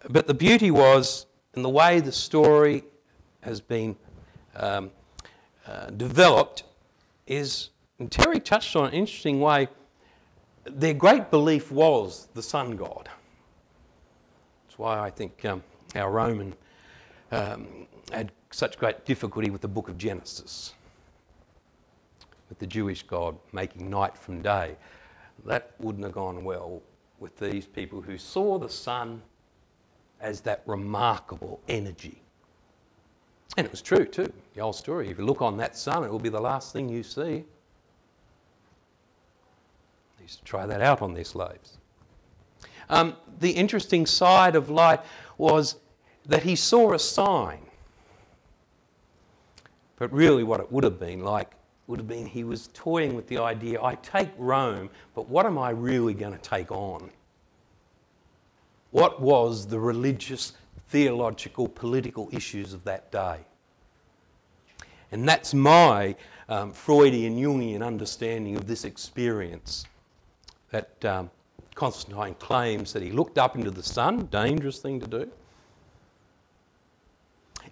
But the beauty was, in the way the story has been developed, is, and Terry touched on an interesting way, their great belief was the sun god. That's why I think our Roman had such great difficulty with the book of Genesis, with the Jewish God making night from day. That wouldn't have gone well with these people who saw the sun as that remarkable energy. And it was true too, the old story. If you look on that sun, it will be the last thing you see. They used to try that out on their slaves. The interesting side of light was that he saw a sign. But really what it would have been like, would have been he was toying with the idea, I take Rome, but what am I really going to take on? What was the religious, theological, political issues of that day? And that's my Freudian, Jungian understanding of this experience, that Constantine claims that he looked up into the sun, dangerous thing to do,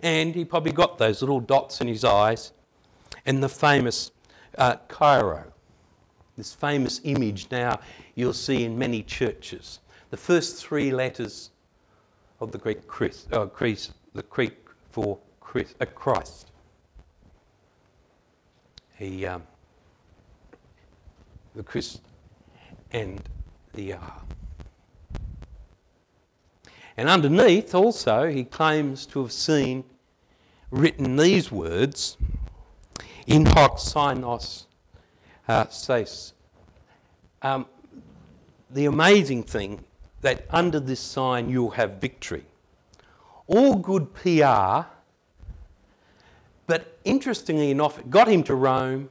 and he probably got those little dots in his eyes, and the famous Cairo, this famous image now you'll see in many churches. The first 3 letters of the Greek the Greek for Christ. The Christ and the R. And underneath also he claims to have seen written these words, in hoc signos seis. The amazing thing that under this sign you'll have victory. All good PR, but interestingly enough, it got him to Rome,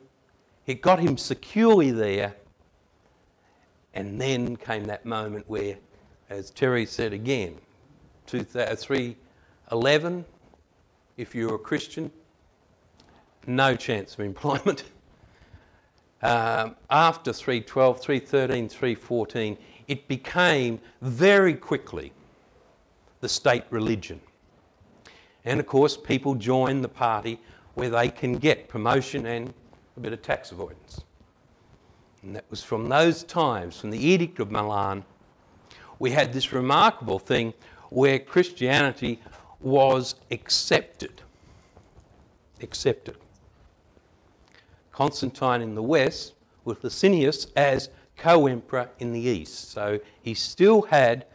it got him securely there, and then came that moment where, as Terry said again, 311, if you're a Christian, no chance of employment. After 312, 313, 314, it became very quickly the state religion. And of course, people join the party where they can get promotion and a bit of tax avoidance. And that was from those times, from the Edict of Milan, we had this remarkable thing where Christianity was accepted. Constantine in the west, with Licinius as co-emperor in the east. So he still had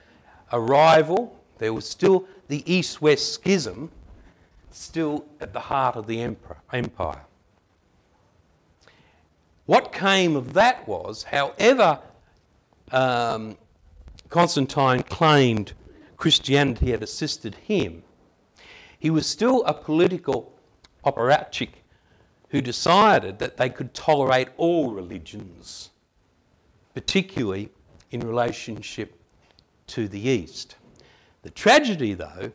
a rival. There was still the east-west schism, still at the heart of the empire. What came of that was, however Constantine claimed Christianity had assisted him, he was still a political operatic who decided that they could tolerate all religions, particularly in relationship to the East. The tragedy, though,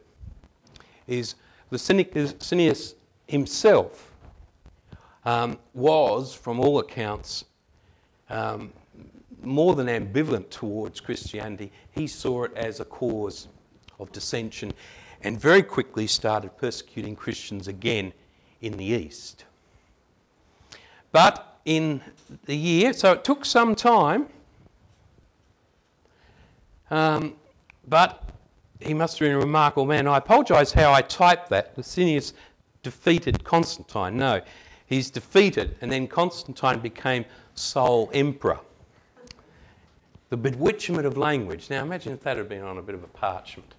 is Licinius himself was, from all accounts, more than ambivalent towards Christianity. He saw it as a cause of dissension and very quickly started persecuting Christians again in the East. But in the year, so it took some time, but he must have been a remarkable man. I apologise how I typed that. Licinius defeated Constantine. No, he's defeated, and then Constantine became sole emperor. The bewitchment of language. Now imagine if that had been on a bit of a parchment.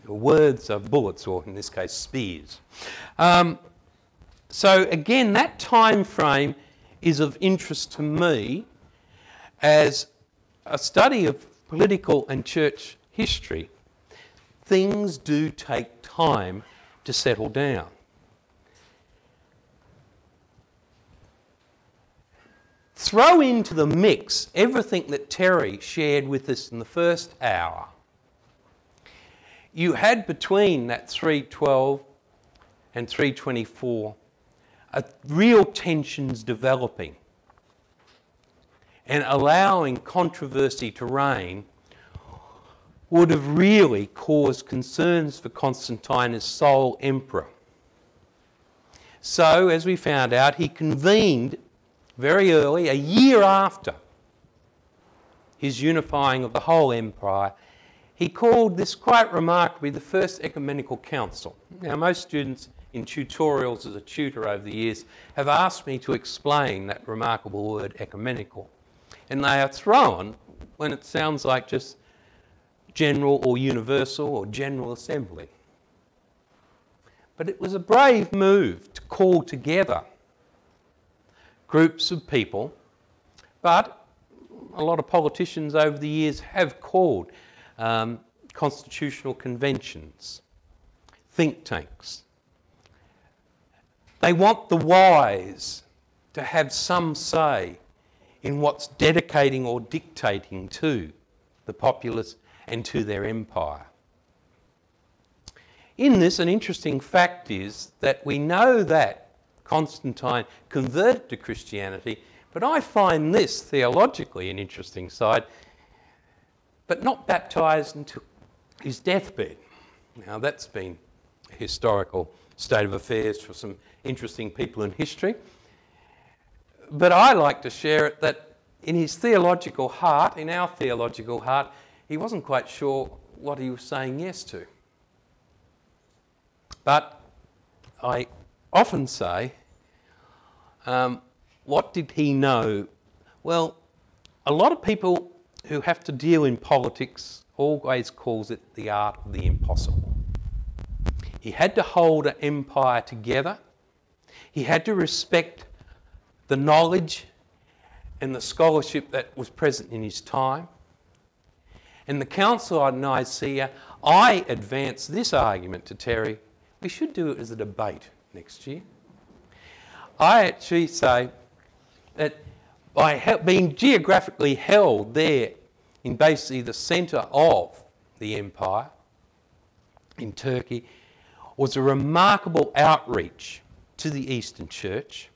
Words are bullets, or in this case, spears. So again, that time frame is of interest to me as a study of political and church history. Things do take time to settle down. Throw into the mix everything that Terry shared with us in the first hour. You had between that 312 and 324 real tensions developing and allowing controversy to reign would have really caused concerns for Constantine as sole emperor. So, as we found out, he convened very early, a year after his unifying of the whole empire, he called this quite remarkably the First Ecumenical Council. Now, most students in tutorials as a tutor over the years have asked me to explain that remarkable word ecumenical. And they are thrown when it sounds like just general or universal or general assembly. But it was a brave move to call together groups of people, but a lot of politicians over the years have called constitutional conventions, think tanks. They want the wise to have some say in what's dedicating or dictating to the populace and to their empire. In this, an interesting fact is that we know that Constantine converted to Christianity, but I find this theologically an interesting side, but not baptised until his deathbed. Now that's been a historical state of affairs for some interesting people in history. But I like to share it that in his theological heart, in our theological heart, he wasn't quite sure what he was saying yes to. But I often say, what did he know? Well, a lot of people who have to deal in politics always calls it the art of the impossible. He had to hold an empire together. He had to respect the knowledge and the scholarship that was present in his time. In the Council of Nicaea, I advanced this argument to Terry. We should do it as a debate next year. I actually say that by being geographically held there in basically the centre of the empire in Turkey was a remarkable outreach to the Eastern Church.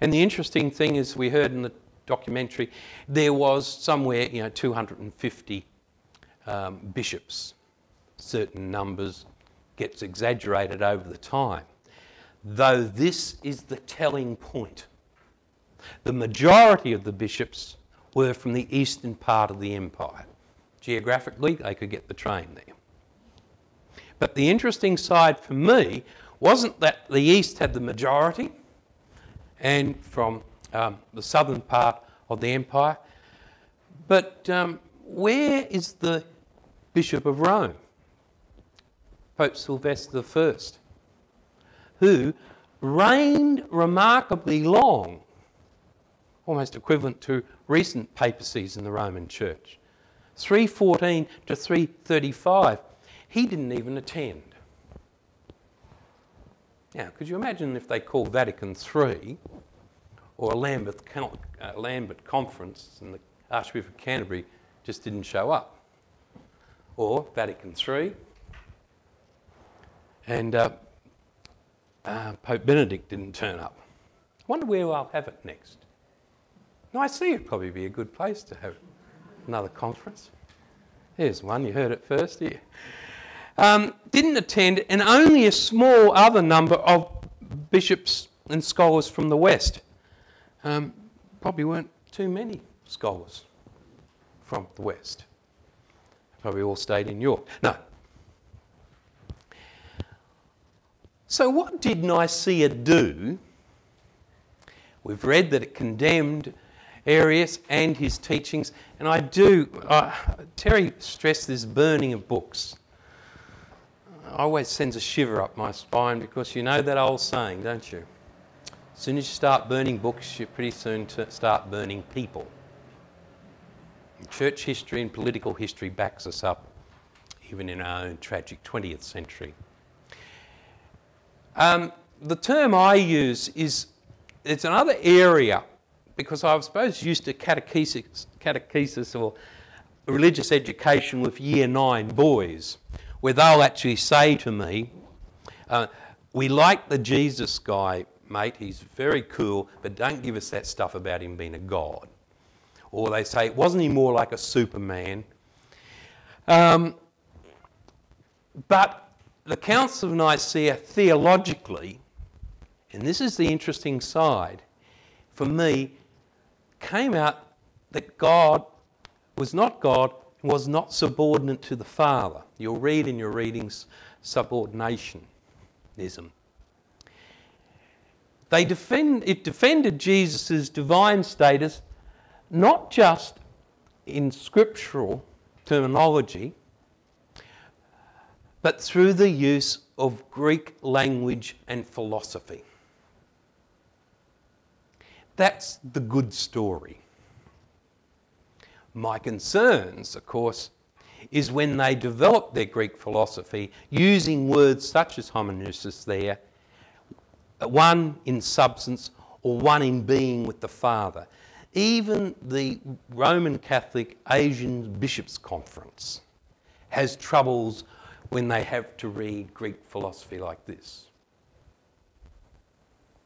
And the interesting thing is, we heard in the documentary, there was somewhere, 250 bishops. Certain numbers gets exaggerated over the time. Though this is the telling point. The majority of the bishops were from the eastern part of the empire. Geographically, they could get the train there. But the interesting side for me wasn't that the east had the majority and from the southern part of the empire, but where is the Bishop of Rome? Pope Sylvester I, who reigned remarkably long, almost equivalent to recent papacies in the Roman Church. 314 to 335, he didn't even attend. Now, could you imagine if they called Vatican III or a Lambeth Conference and the Archbishop of Canterbury just didn't show up? Or Vatican III and Pope Benedict didn't turn up. I wonder where I'll have it next. Nicaea would probably be a good place to have another conference. Here's one, you heard it first here. Didn't attend, and only a small other number of bishops and scholars from the West. Probably weren't too many scholars from the West. Probably all stayed in York. No. So what did Nicaea do? We've read that it condemned Arius and his teachings, and Terry stressed this burning of books. Always sends a shiver up my spine, because you know that old saying, don't you? As soon as you start burning books, you pretty soon start burning people. And church history and political history backs us up, even in our own tragic 20th century. The term I use is, it's another area, because I was supposed used to catechesis or religious education with year 9 boys, where they'll actually say to me, we like the Jesus guy, mate, he's very cool, but don't give us that stuff about him being a god. Or they say, wasn't he more like a Superman? But the Council of Nicaea theologically, and this is the interesting side, for me, came out that God was not subordinate to the Father. You'll read in your readings subordinationism. It defended Jesus' divine status not just in scriptural terminology, but through the use of Greek language and philosophy. That's the good story. My concerns, of course, is when they develop their Greek philosophy using words such as homoousios there, one in substance or one in being with the Father. Even the Roman Catholic Asian Bishops' Conference has troubles when they have to read Greek philosophy like this.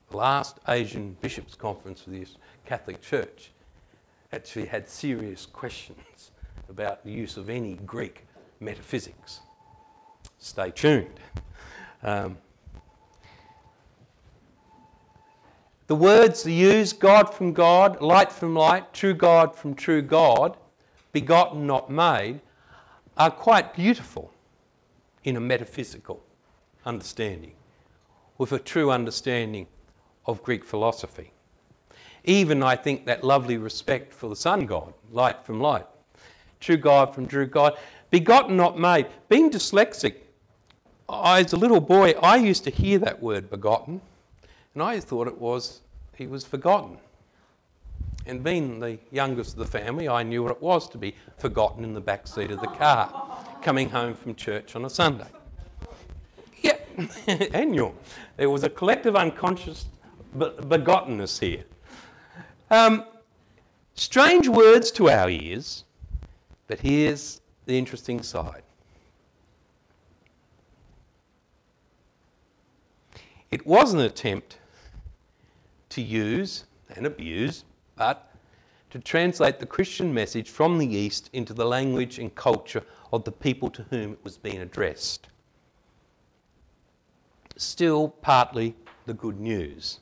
The last Asian Bishops' Conference of the Catholic Church actually had serious questions about the use of any Greek metaphysics. Stay tuned. The words they use, God from God, light from light, true God from true God, begotten, not made, are quite beautiful in a metaphysical understanding, with a true understanding of Greek philosophy. Even, I think, that lovely respect for the sun God, light from light, true God from true God, begotten, not made. Being dyslexic, as a little boy, I used to hear that word begotten, and I thought he was forgotten. And being the youngest of the family, I knew what it was to be forgotten in the back seat of the car, coming home from church on a Sunday. Yeah, annual. There was a collective unconscious begottenness here. Strange words to our ears, but here's the interesting side. It was an attempt to use and abuse, but to translate the Christian message from the East into the language and culture of the people to whom it was being addressed. Still partly the good news.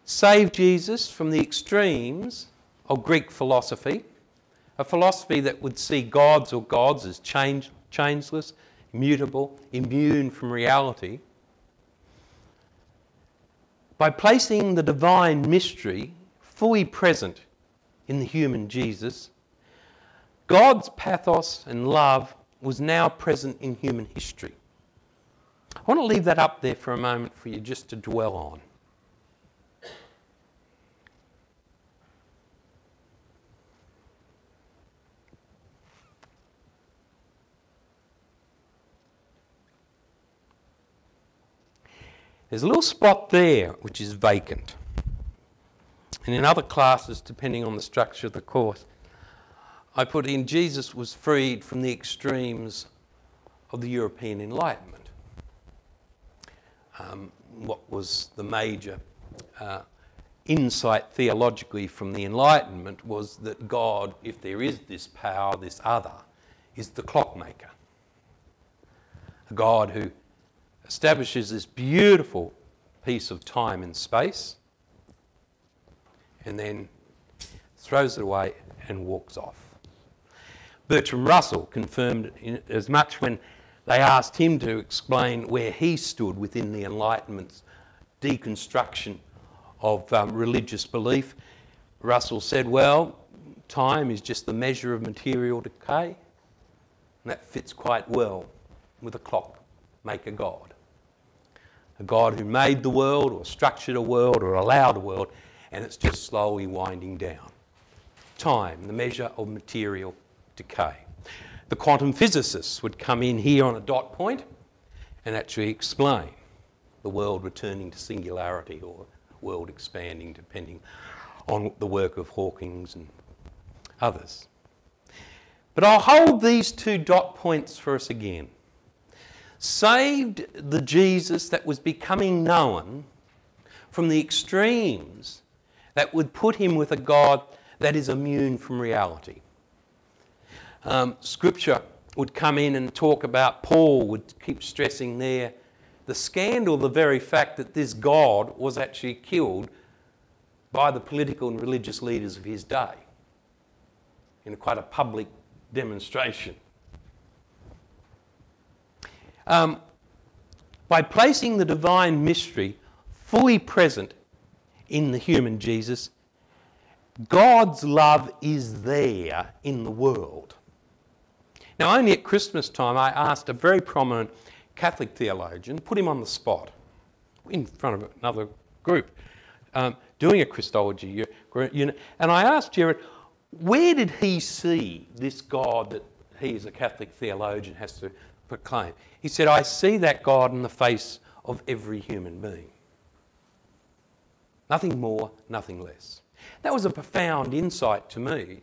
Save Jesus from the extremes of Greek philosophy, a philosophy that would see gods or gods as changeless, immutable, immune from reality, by placing the divine mystery fully present in the human Jesus. God's pathos and love was now present in human history. I want to leave that up there for a moment for you just to dwell on. There's a little spot there which is vacant. And in other classes, depending on the structure of the course, I put in Jesus was freed from the extremes of the European Enlightenment. what was the major insight theologically from the Enlightenment was that God, if there is this power, this other, is the clockmaker. A God who establishes this beautiful piece of time and space and then throws it away and walks off. Bertrand Russell confirmed it as much when they asked him to explain where he stood within the Enlightenment's deconstruction of religious belief. Russell said, well, time is just the measure of material decay, and that fits quite well with a clockmaker God. A God who made the world or structured a world or allowed a world, and it's just slowly winding down. Time, the measure of material decay. The quantum physicists would come in here on a dot point and actually explain the world returning to singularity or world expanding, depending on the work of Hawking's and others. But I'll hold these two dot points for us again. Saved the Jesus that was becoming known from the extremes that would put him with a God that is immune from reality. Scripture would come in and talk about, Paul would keep stressing there, the scandal, the very fact that this God was actually killed by the political and religious leaders of his day in quite a public demonstration. By placing the divine mystery fully present in the human Jesus, God's love is there in the world. Now, only at Christmas time, I asked a very prominent Catholic theologian, put him on the spot in front of another group, doing a Christology, and I asked Jared, where did he see this God that he as a Catholic theologian has to proclaim? He said, I see that God in the face of every human being. Nothing more, nothing less. That was a profound insight to me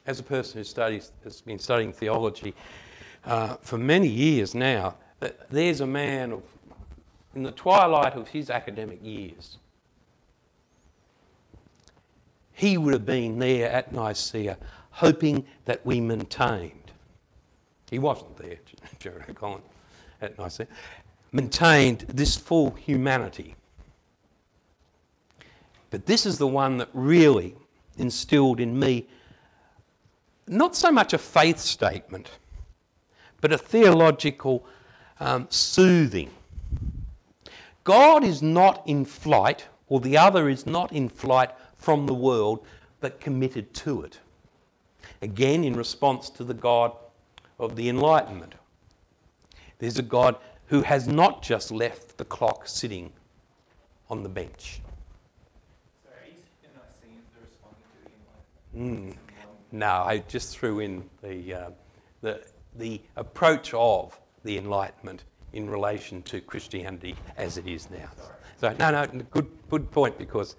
as a person who has been studying theology for many years now, that there's a man in the twilight of his academic years. He would have been there at Nicaea hoping that we maintained. He wasn't there, Jared O'Connor, at Nicaea. Maintained this full humanity. But this is the one that really instilled in me not so much a faith statement, but a theological soothing. God is not in flight, or the other is not in flight from the world, but committed to it. Again, in response to the God of the Enlightenment. There's a God who has not just left the clock sitting on the bench. Sorry, you're not seeing the responding to the Enlightenment. No, I just threw in the approach of the Enlightenment in relation to Christianity as it is now. So, no, good point, because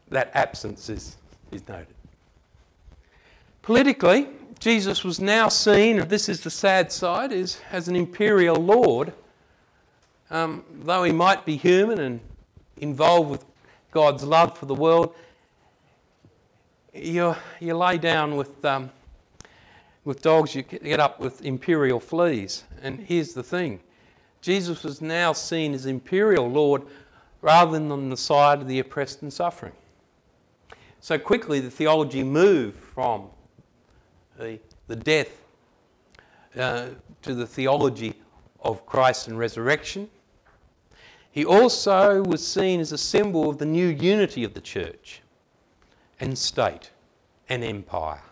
that absence is noted. Politically, Jesus was now seen, and this is the sad side, as an imperial lord. Though he might be human and involved with God's love for the world, you lay down with dogs, you get up with imperial fleas. And here's the thing. Jesus was now seen as imperial lord rather than on the side of the oppressed and suffering. So quickly the theology moved from the death to the theology of Christ and resurrection. He also was seen as a symbol of the new unity of the church and state and empire.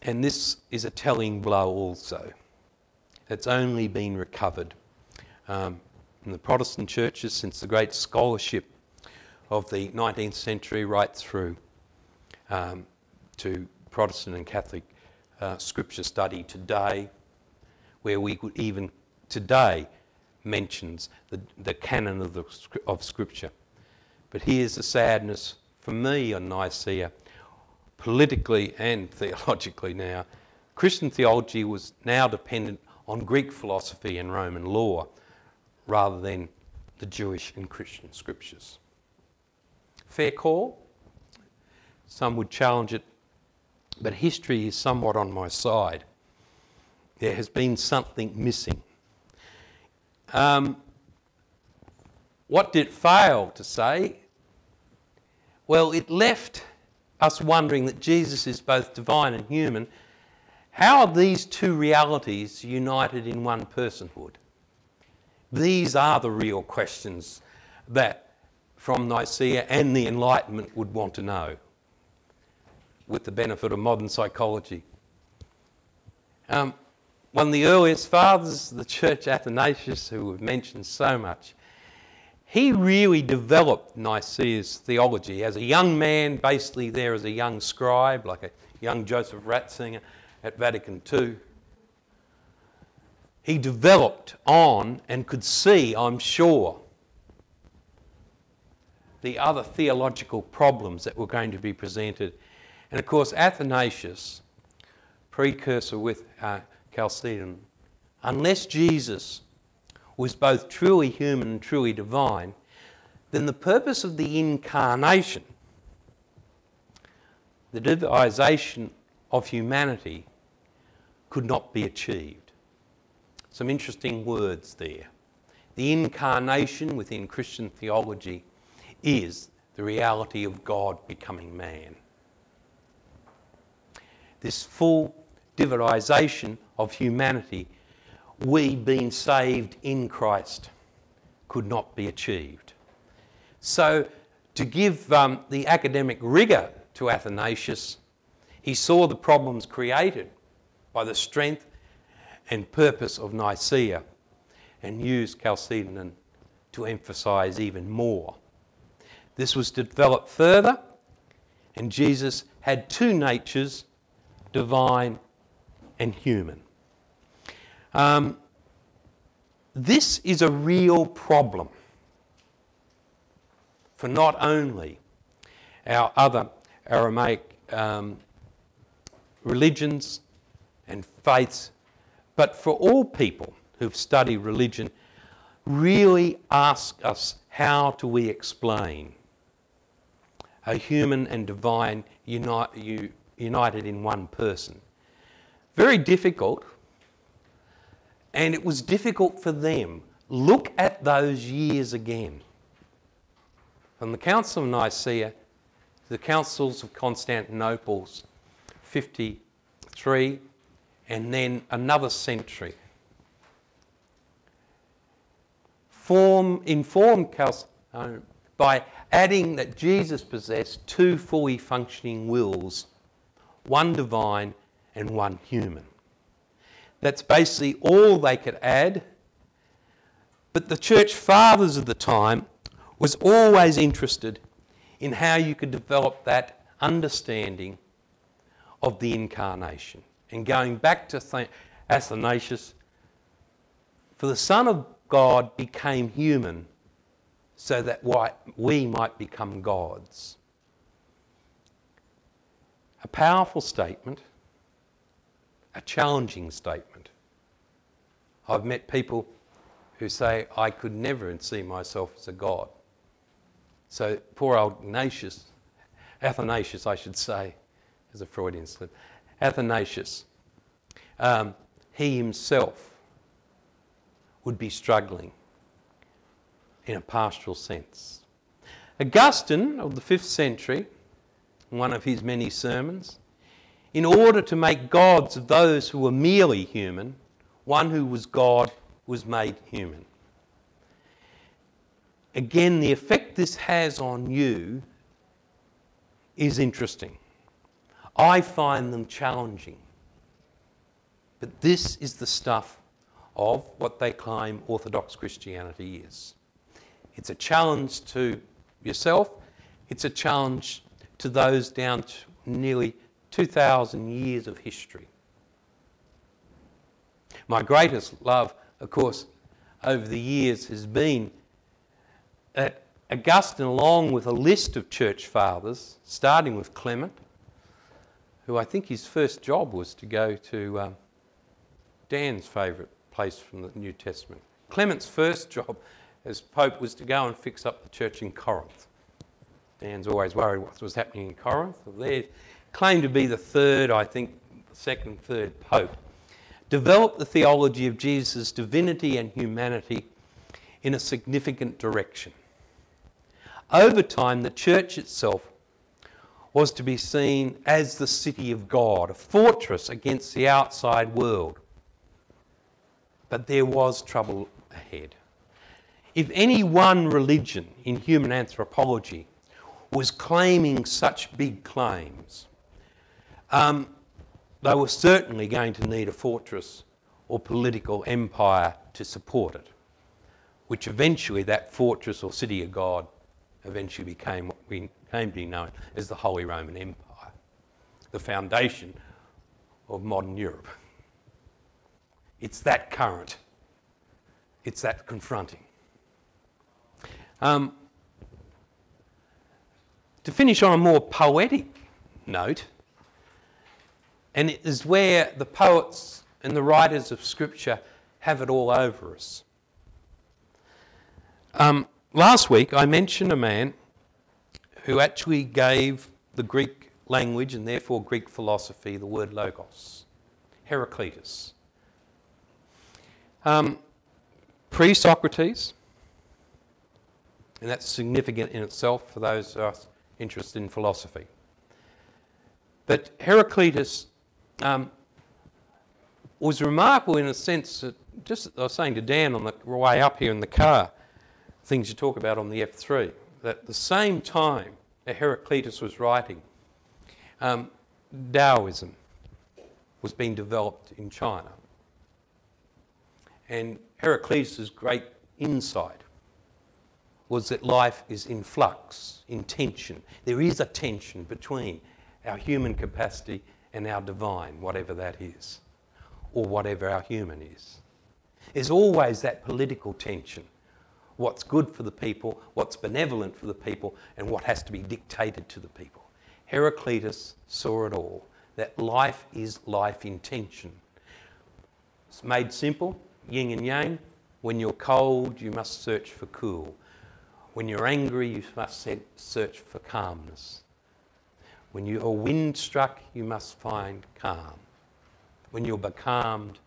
And this is a telling blow also. It's only been recovered in the Protestant churches since the great scholarship of the 19th century right through to Protestant and Catholic scripture study today, where we could even today mentions the canon of scripture. But here's the sadness for me on Nicaea, politically and theologically now. Christian theology was now dependent on Greek philosophy and Roman law rather than the Jewish and Christian scriptures. Fair call? Some would challenge it, but history is somewhat on my side. There has been something missing. What did it fail to say? Well, it left us wondering that Jesus is both divine and human. How are these two realities united in one personhood? These are the real questions that from Nicaea and the Enlightenment would want to know, with the benefit of modern psychology. One of the earliest fathers of the church, Athanasius, who we've mentioned so much, he really developed Nicaea's theology as a young man, basically there as a young scribe, like a young Joseph Ratzinger at Vatican II. He developed on and could see, I'm sure, the other theological problems that were going to be presented. And of course, Athanasius, precursor with Chalcedon, unless Jesus was both truly human and truly divine, then the purpose of the incarnation, the divinization of humanity, could not be achieved. Some interesting words there. The incarnation within Christian theology is the reality of God becoming man. This full divinization of humanity, we being saved in Christ, could not be achieved. So, to give the academic rigour to Athanasius, he saw the problems created by the strength and purpose of Nicaea and used Chalcedon to emphasise even more. This was developed further, and Jesus had two natures, divine and human. This is a real problem for not only our other Aramaic religions and faiths, but for all people who've studied religion. Really ask us, how do we explain a human and divine united in one person? Very difficult, and it was difficult for them. Look at those years again. From the Council of Nicaea to the Councils of Constantinople, 53, and then another century. Informed by adding that Jesus possessed two fully functioning wills, one divine and one human. That's basically all they could add. But the church fathers of the time was always interested in how you could develop that understanding of the incarnation. And going back to Athanasius, for the Son of God became human so that we might become gods. A powerful statement, a challenging statement. I've met people who say, I could never see myself as a god. So poor old Athanasius, I should say, as a Freudian slip, Athanasius, he himself would be struggling in a pastoral sense. Augustine of the 5th century, in one of his many sermons, in order to make gods of those who were merely human, one who was God was made human. Again, the effect this has on you is interesting. I find them challenging. But this is the stuff of what they claim Orthodox Christianity is. It's a challenge to yourself. It's a challenge to those down to nearly 2,000 years of history. My greatest love, of course, over the years has been that Augustine, along with a list of church fathers, starting with Clement, who I think his first job was to go to Dan's favourite place from the New Testament. Clement's first job as Pope was to go and fix up the church in Corinth. Dan's always worried what was happening in Corinth. They claimed to be the third, I think, second, third Pope. Developed the theology of Jesus' divinity and humanity in a significant direction. Over time, the church itself was to be seen as the city of God, a fortress against the outside world. But there was trouble ahead. If any one religion in human anthropology was claiming such big claims, they were certainly going to need a fortress or political empire to support it, which eventually that fortress or city of God eventually became what we came to be known as the Holy Roman Empire, the foundation of modern Europe. It's that current. It's that confronting. To finish on a more poetic note, and it is where the poets and the writers of Scripture have it all over us. Last week I mentioned a man who actually gave the Greek language and therefore Greek philosophy the word logos, Heraclitus. Pre-Socrates, and that's significant in itself for those of us interested in philosophy. But Heraclitus was remarkable in a sense that, just I was saying to Dan on the way up here in the car, things you talk about on the F3, that at the same time that Heraclitus was writing, Taoism was being developed in China. And Heraclitus' great insight was that life is in flux, in tension. There is a tension between our human capacity and our divine, whatever that is, or whatever our human is. There's always that political tension. What's good for the people, what's benevolent for the people, and what has to be dictated to the people. Heraclitus saw it all, that life is life in tension. It's made simple, yin and yang. When you're cold, you must search for cool. When you're angry, you must search for calmness. When you are wind-struck, you must find calm. When you're becalmed,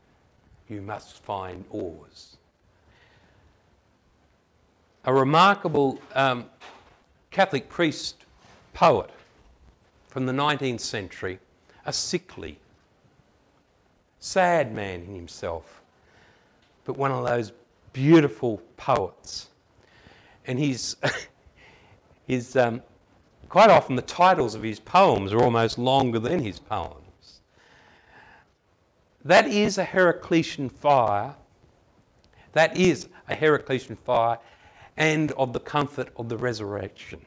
you must find oars. A remarkable Catholic priest poet from the 19th century, a sickly, sad man in himself, but one of those beautiful poets. And he's quite often the titles of his poems are almost longer than his poems. That is a Heraclitean fire. That is a Heraclitean fire, and of the comfort of the resurrection.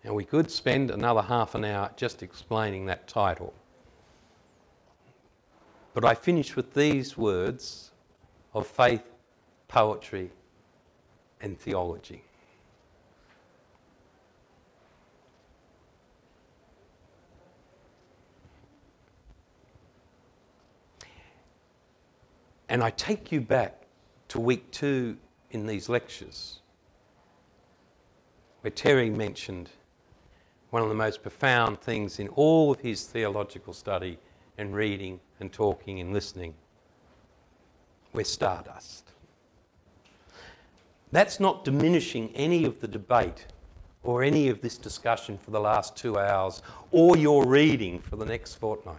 And we could spend another half an hour just explaining that title. But I finish with these words of faith, poetry, and theology. And I take you back to week 2 in these lectures, where Terry mentioned one of the most profound things in all of his theological study and reading and talking and listening. We're stardust. That's not diminishing any of the debate or any of this discussion for the last 2 hours or your reading for the next fortnight.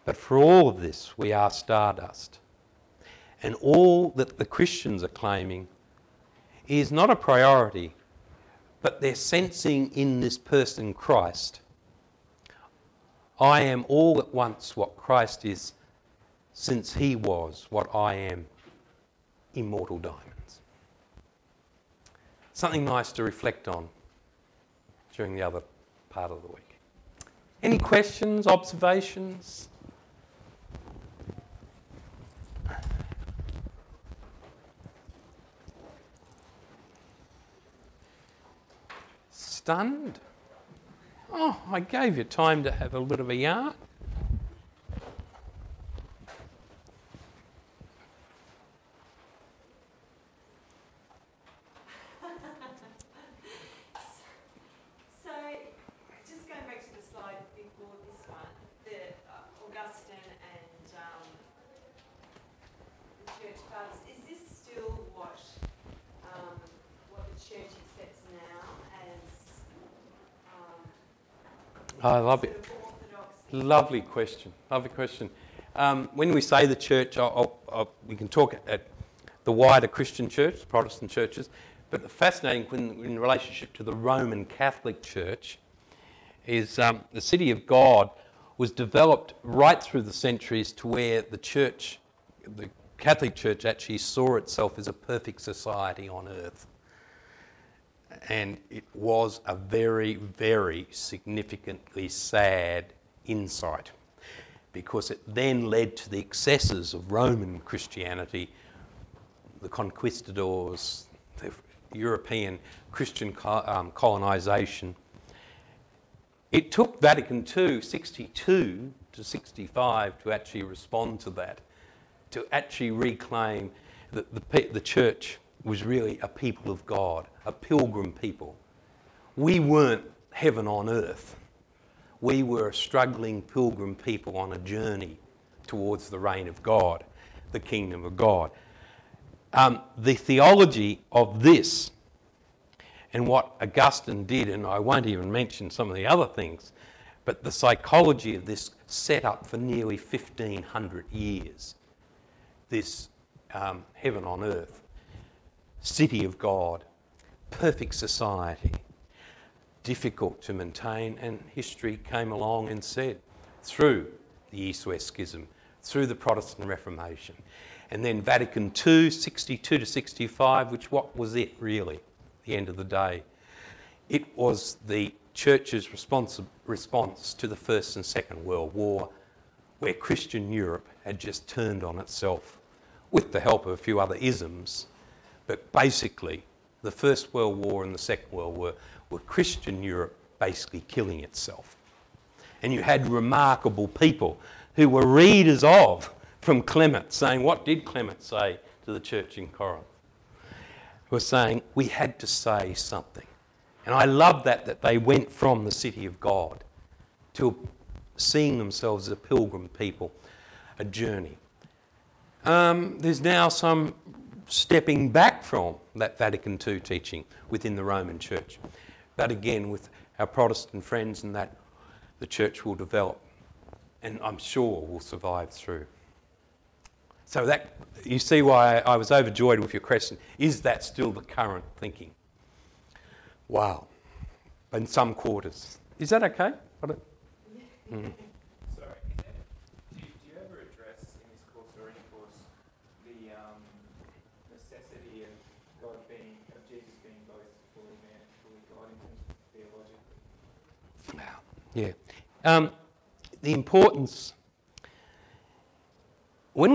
But for all of this, we are stardust. And all that the Christians are claiming is not a priority, but they're sensing in this person Christ. I am all at once what Christ is, since he was what I am, immortal diamonds. Something nice to reflect on during the other part of the week. Any questions, observations? stunned. Oh, I gave you time to have a bit of a yarn. So, just going back to the slide before this one, the Augustine and the Church Fathers, is this still what the Church accepts now as I love it. sort of orthodox? Lovely question. Lovely question. When we say the church, we can talk at the wider Christian church, Protestant churches, but the fascinating thing in relationship to the Roman Catholic Church is the City of God was developed right through the centuries to where the church, the Catholic Church actually saw itself as a perfect society on earth. And it was a very, very significantly sad insight, because it then led to the excesses of Roman Christianity, the conquistadors, the European Christian colonisation. It took Vatican II, 62 to 65, to actually respond to that, to actually reclaim that the church was really a people of God, a pilgrim people. We weren't heaven on earth. We were a struggling pilgrim people on a journey towards the reign of God, the kingdom of God. The theology of this and what Augustine did, and I won't even mention some of the other things, but the psychology of this set up for nearly 1,500 years. This heaven on earth, city of God, perfect society, difficult to maintain, and history came along and said, through the East-West Schism, through the Protestant Reformation, and then Vatican II, 62 to 65, which what was it really, at the end of the day? It was the Church's response to the First and Second World War, where Christian Europe had just turned on itself, with the help of a few other isms. But basically, the First World War and the Second World War were Christian Europe basically killing itself. And you had remarkable people who were readers of from Clement, saying, what did Clement say to the church in Corinth? He was saying, we had to say something. And I love that they went from the city of God to seeing themselves as a pilgrim people, a journey. There's now some stepping back from that Vatican II teaching within the Roman Church. But again, with our Protestant friends and that, the church will develop, and I'm sure will survive through. So that, you see why I was overjoyed with your question. Is that still the current thinking? Wow. In some quarters. Is that okay? Mm. Sorry, do you ever address in this course or any course the necessity of Jesus being both fully man and fully God in terms of theologically? Yeah. The importance, when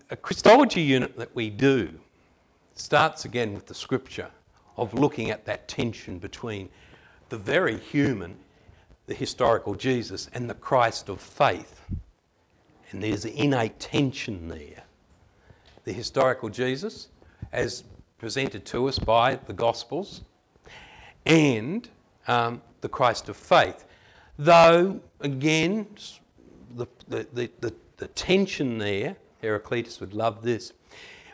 a Christology unit that we do starts again with the scripture of looking at that tension between the very human, the historical Jesus, and the Christ of faith. And there's an innate tension there. The historical Jesus, as presented to us by the Gospels, and the Christ of faith. Though, again, the tension there, Heraclitus would love this,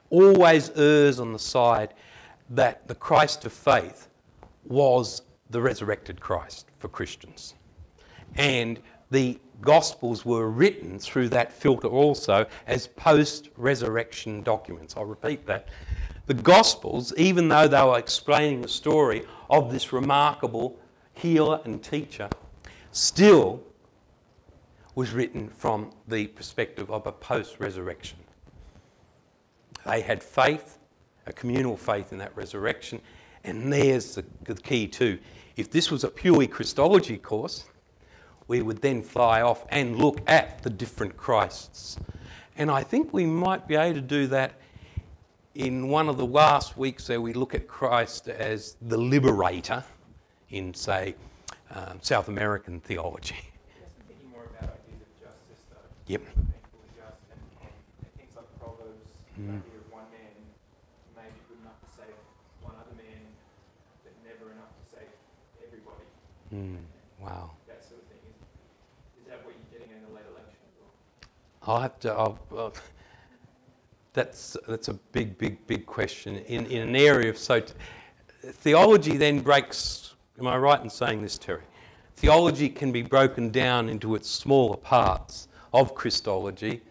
always errs on the side that the Christ of faith was the resurrected Christ for Christians. And the Gospels were written through that filter also as post-resurrection documents. I'll repeat that. The Gospels, even though they were explaining the story of this remarkable healer and teacher, still was written from the perspective of a post-resurrection. They had faith, a communal faith in that resurrection, and there's the key too. If this was a purely Christology course, we would then fly off and look at the different Christs. And I think we might be able to do that in one of the last weeks where we look at Christ as the liberator in say, South American theology. Yes, I'm thinking more about ideas of justice, though. Yep. Being fully just, and things like Proverbs, the idea of one man may be good enough to save one other man, but never enough to save everybody. Wow. That sort of thing. Is that what you're getting in the later lecture as well? I'll have to. That's a big question in an area of theology. Then breaks. Am I right in saying this, Terry? Theology can be broken down into its smaller parts of Christology,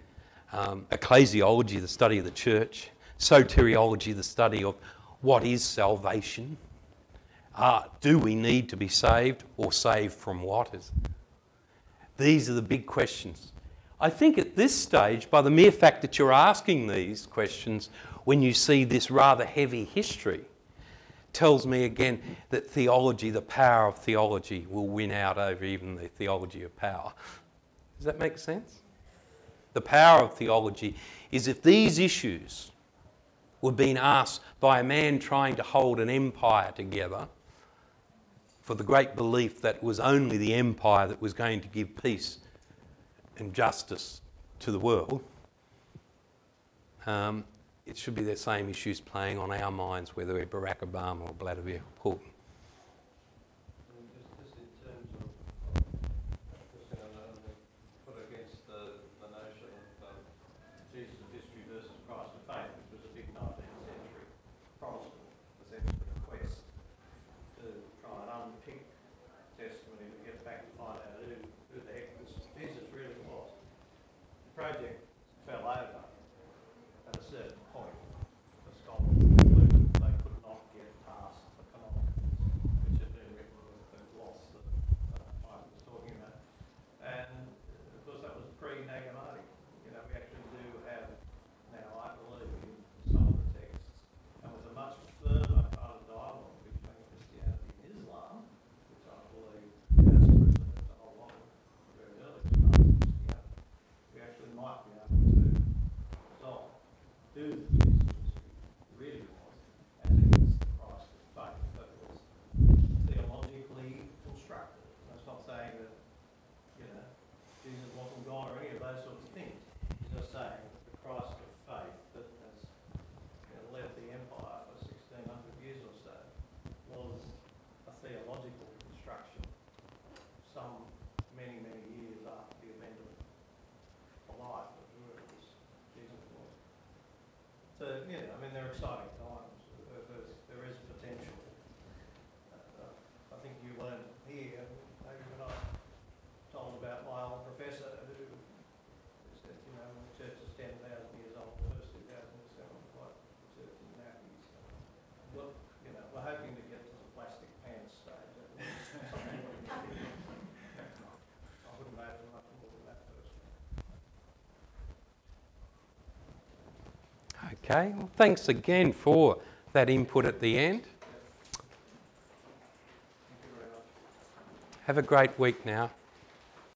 ecclesiology, the study of the church, soteriology, the study of what is salvation. Do we need to be saved, or saved from what? These are the big questions. I think at this stage, by the mere fact that you're asking these questions, when you see this rather heavy history, tells me again that theology, the power of theology, will win out over even the theology of power. Does that make sense? The power of theology is if these issues were being asked by a man trying to hold an empire together for the great belief that it was only the empire that was going to give peace and justice to the world, it should be the same issues playing on our minds, whether we're Barack Obama or Vladimir Putin. Just in terms of put against the notion of Jesus of history versus Christ of faith, which was a big 19th century Protestant essentially quest to try and unpick testimony to get back to find out who the heck Jesus really was. The project fell over at a certain point. The scholars concluded they could not get past the canonical, which had been written with the gloss that I was talking about. And of course that was pre-Nagamati. We actually do have now, I believe, in some of the texts, and with a much firmer kind of dialogue between Christianity and Islam, which I believe has proven it's a whole lot of very early starts of Christianity, we actually might be able to resolve who Jesus really was as against the Christ of faith that was theologically constructed. That's not saying that Jesus wasn't God or any of those sorts of things. It's just saying that the Christ of faith that has led the empire for 1600 years or so was a theological construction some many years after the event of life of whoever Jesus was. So, they're exciting times. There is potential. I think you learned here, maybe when I told about my old professor who said, when the church is 10,000 years old, the first 2,000 years ago, like the church is nappies. Look, we're hoping to get to the plastic pants stage. I wouldn't imagine much more than that personally. Okay, well, thanks again for that input at the end. Thank you very much. Have a great week now.